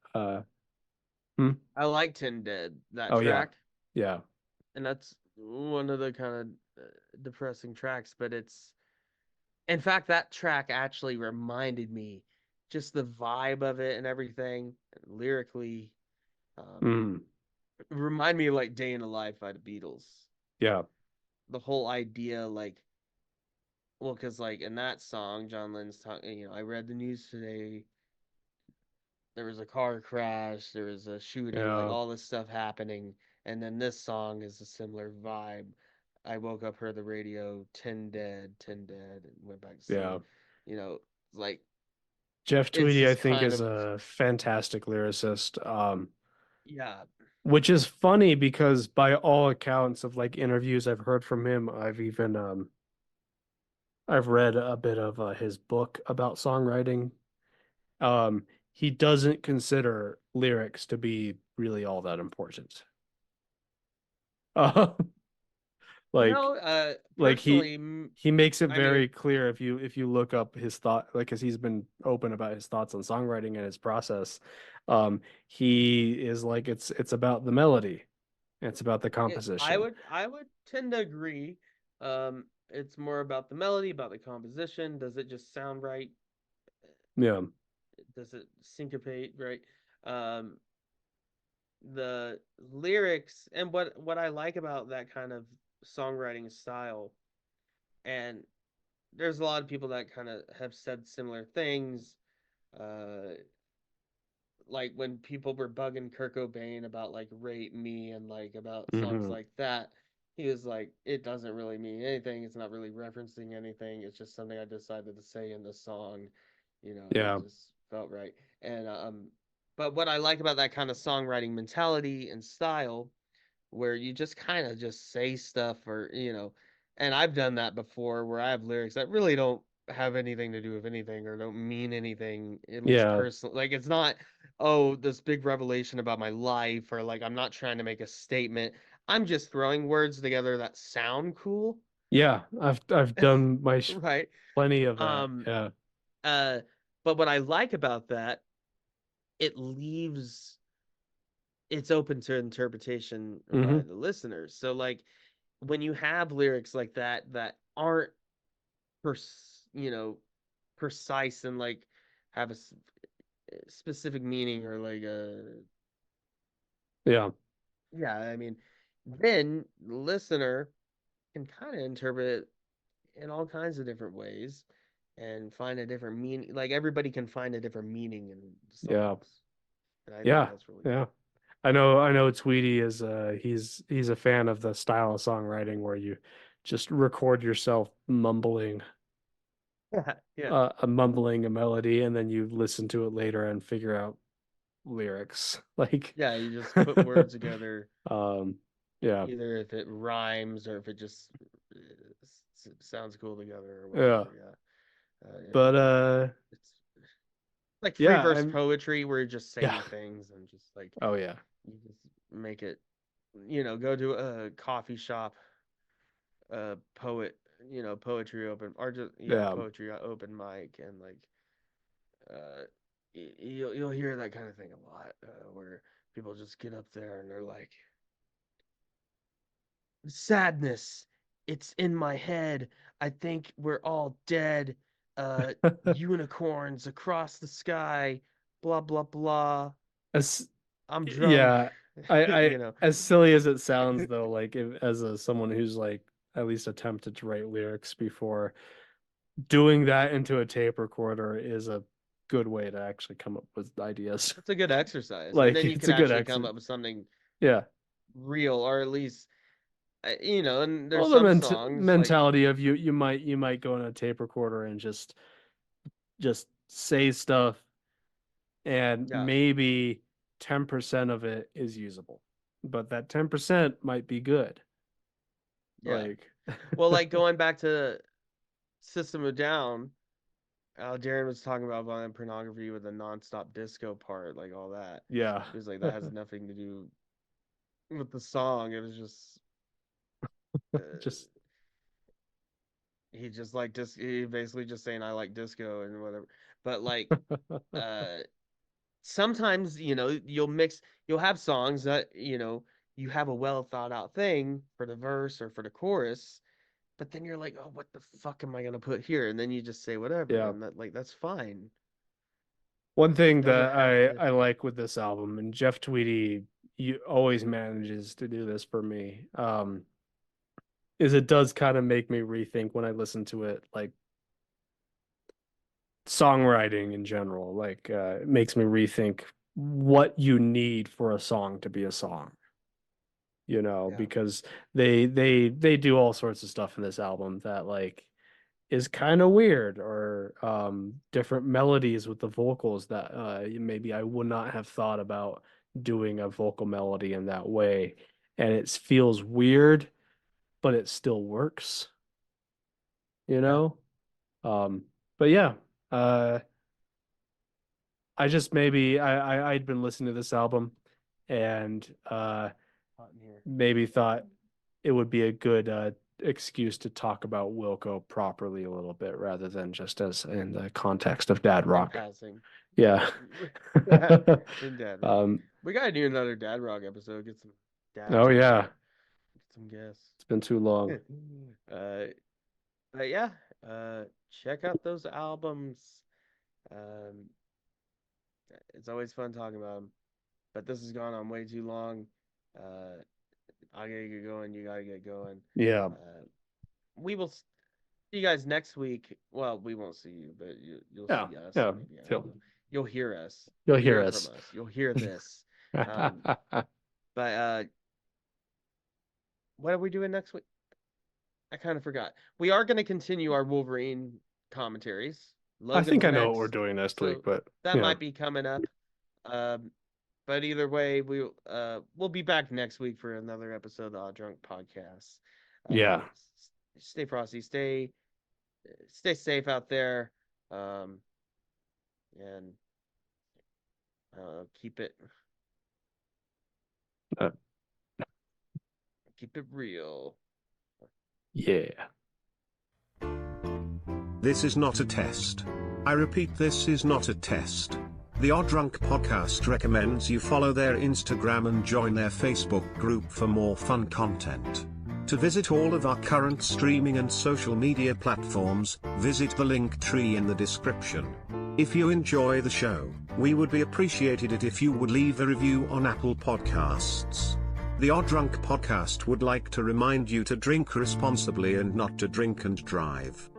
Hmm? I like Ten Dead, that Oh yeah. track, Yeah. and that's one of the kind of depressing tracks, but it's in fact that track actually reminded me just the vibe of it and everything lyrically um Mm. remind me of like Day in the Life by the Beatles. Yeah. The whole idea like well cuz like in that song John Lennon's talking, I read the news today, there was a car crash, there was a shooting, like Yeah. all this stuff happening. And then this song is a similar vibe. I woke up, heard the radio, 10 dead, 10 dead, and went back to Yeah. sleep. You know, like Jeff it's Tweedy, I just think, kind is of, a fantastic lyricist. yeah, Which is funny because by all accounts of like interviews I've heard from him, I've read a bit of his book about songwriting. He doesn't consider lyrics to be really all that important. Uh, like no, like personally, he makes it I mean, very clear if you look up his thought, like because he's been open about his thoughts on songwriting and his process. He is like it's about the melody. It's about the composition. I would tend to agree. It's more about the melody, about the composition. Does it just sound right? Yeah. Does it syncopate right? Um, the lyrics and what I like about that kind of songwriting style, and there's a lot of people that kind of have said similar things. Uh, like when people were bugging Kurt Cobain about like "Rape Me" and like about songs Hmm. like that, he was like, "It doesn't really mean anything. It's not really referencing anything. It's just something I decided to say in the song. It Yeah. just felt right." And but what I like about that kind of songwriting mentality and style where you just kind of just say stuff or and I've done that before where I have lyrics that really don't have anything to do with anything or don't mean anything, at least Yeah. personally. Like it's not, oh, this big revelation about my life or like I'm not trying to make a statement. I'm just throwing words together that sound cool. Yeah. I've done Right. plenty of that. Um Yeah. uh but what I like about that, it leaves it's open to interpretation by Hmm. the listeners. So like when you have lyrics like that aren't precise and like have specific meaning or like a Yeah. yeah, I mean, then the listener can kind of interpret it in all kinds of different ways and find a different meaning. Like everybody can find a different meaning in Yeah. songs, and I think Yeah. that's really Yeah. cool. I know Tweety is he's a fan of the style of songwriting where you just record yourself mumbling Yeah, yeah, mumbling a melody and then you listen to it later and figure out lyrics. Like yeah. You just put words together, um yeah. either if it rhymes or if it just sounds cool together or Yeah. whatever. Yeah, But it's like free yeah, verse I'm poetry where you're just yeah. saying things and just like Oh yeah. you just make it, go to a coffee shop, poet, poetry open or just yeah, Yeah. poetry open mic and like uh you'll hear that kind of thing a lot where people just get up there and they're like sadness, it's in my head, I think we're all dead, uh unicorns across the sky, blah blah blah, As I'm drunk. yeah, I you know as silly as it sounds though, like as someone who's like at least attempted to write lyrics before, doing that into a tape recorder is a good way to actually come up with ideas. It's a good exercise, and Like then you it's can a good actually come exercise. up with something Yeah. real, or at least you know. And there's Well, the some songs like mentality of you might go in a tape recorder and just say stuff, and yeah, maybe 10% of it is usable, but that 10% might be good. yeah. Like, Well, like going back to System of a Down, Darren was talking about violent pornography with a non-stop disco part, like all that. yeah, He was like, that has nothing to do with the song. It was just just he just like he basically just saying I like disco and whatever. But like uh sometimes, you know, you'll have songs that, you know, you have a well thought out thing for the verse or for the chorus, but then you're like, oh, what the fuck am I gonna put here? And then you just say whatever, yeah. and that like that's fine. One thing Doesn't that have to. I like with this album, and Jeff Tweedy always manages to do this for me, is it does kind of make me rethink when I listen to it, like songwriting in general. Like, it makes me rethink what you need for a song to be a song, Yeah, because they do all sorts of stuff in this album that like is kind of weird, or different melodies with the vocals that maybe I would not have thought about doing a vocal melody in that way, and it feels weird, but it still you yeah, know? Um, but yeah, uh, I just maybe I'd been listening to this album, and hot in here. maybe thought it would be a good excuse to talk about Wilco properly a little bit, rather than just as in the context of dad In rock. passing. Yeah. In Dad Rock. Um, We gotta do another Dad Rock episode. Get some dads oh on yeah, here. Get some guests. it's been too long. uh, but yeah, check out those albums. Um, it's always fun talking about them. But this has gone on way too long. I gotta get going. You gotta get going. Yeah. We will see you guys next week. Well, we won't see you, but you'll Yeah. see us. Yeah. Maybe, I don't know. You'll hear us. You'll hear us. from us. You'll hear this. But what are we doing next week? I kind of forgot. We are going to continue our Wolverine commentaries. I think Logan's I know what next, we're doing next so week, but that yeah. might be coming up. But either way, we'll be back next week for another episode of the Odd Drunk Podcast. Yeah. Stay frosty, stay safe out there, and keep it real. Yeah. This is not a test. I repeat, this is not a test. The Odd Drunk Podcast recommends you follow their Instagram and join their Facebook group for more fun content. To visit all of our current streaming and social media platforms, visit the link tree in the description. If you enjoy the show, we would be appreciated it if you would leave a review on Apple Podcasts. The Odd Drunk Podcast would like to remind you to drink responsibly and not to drink and drive.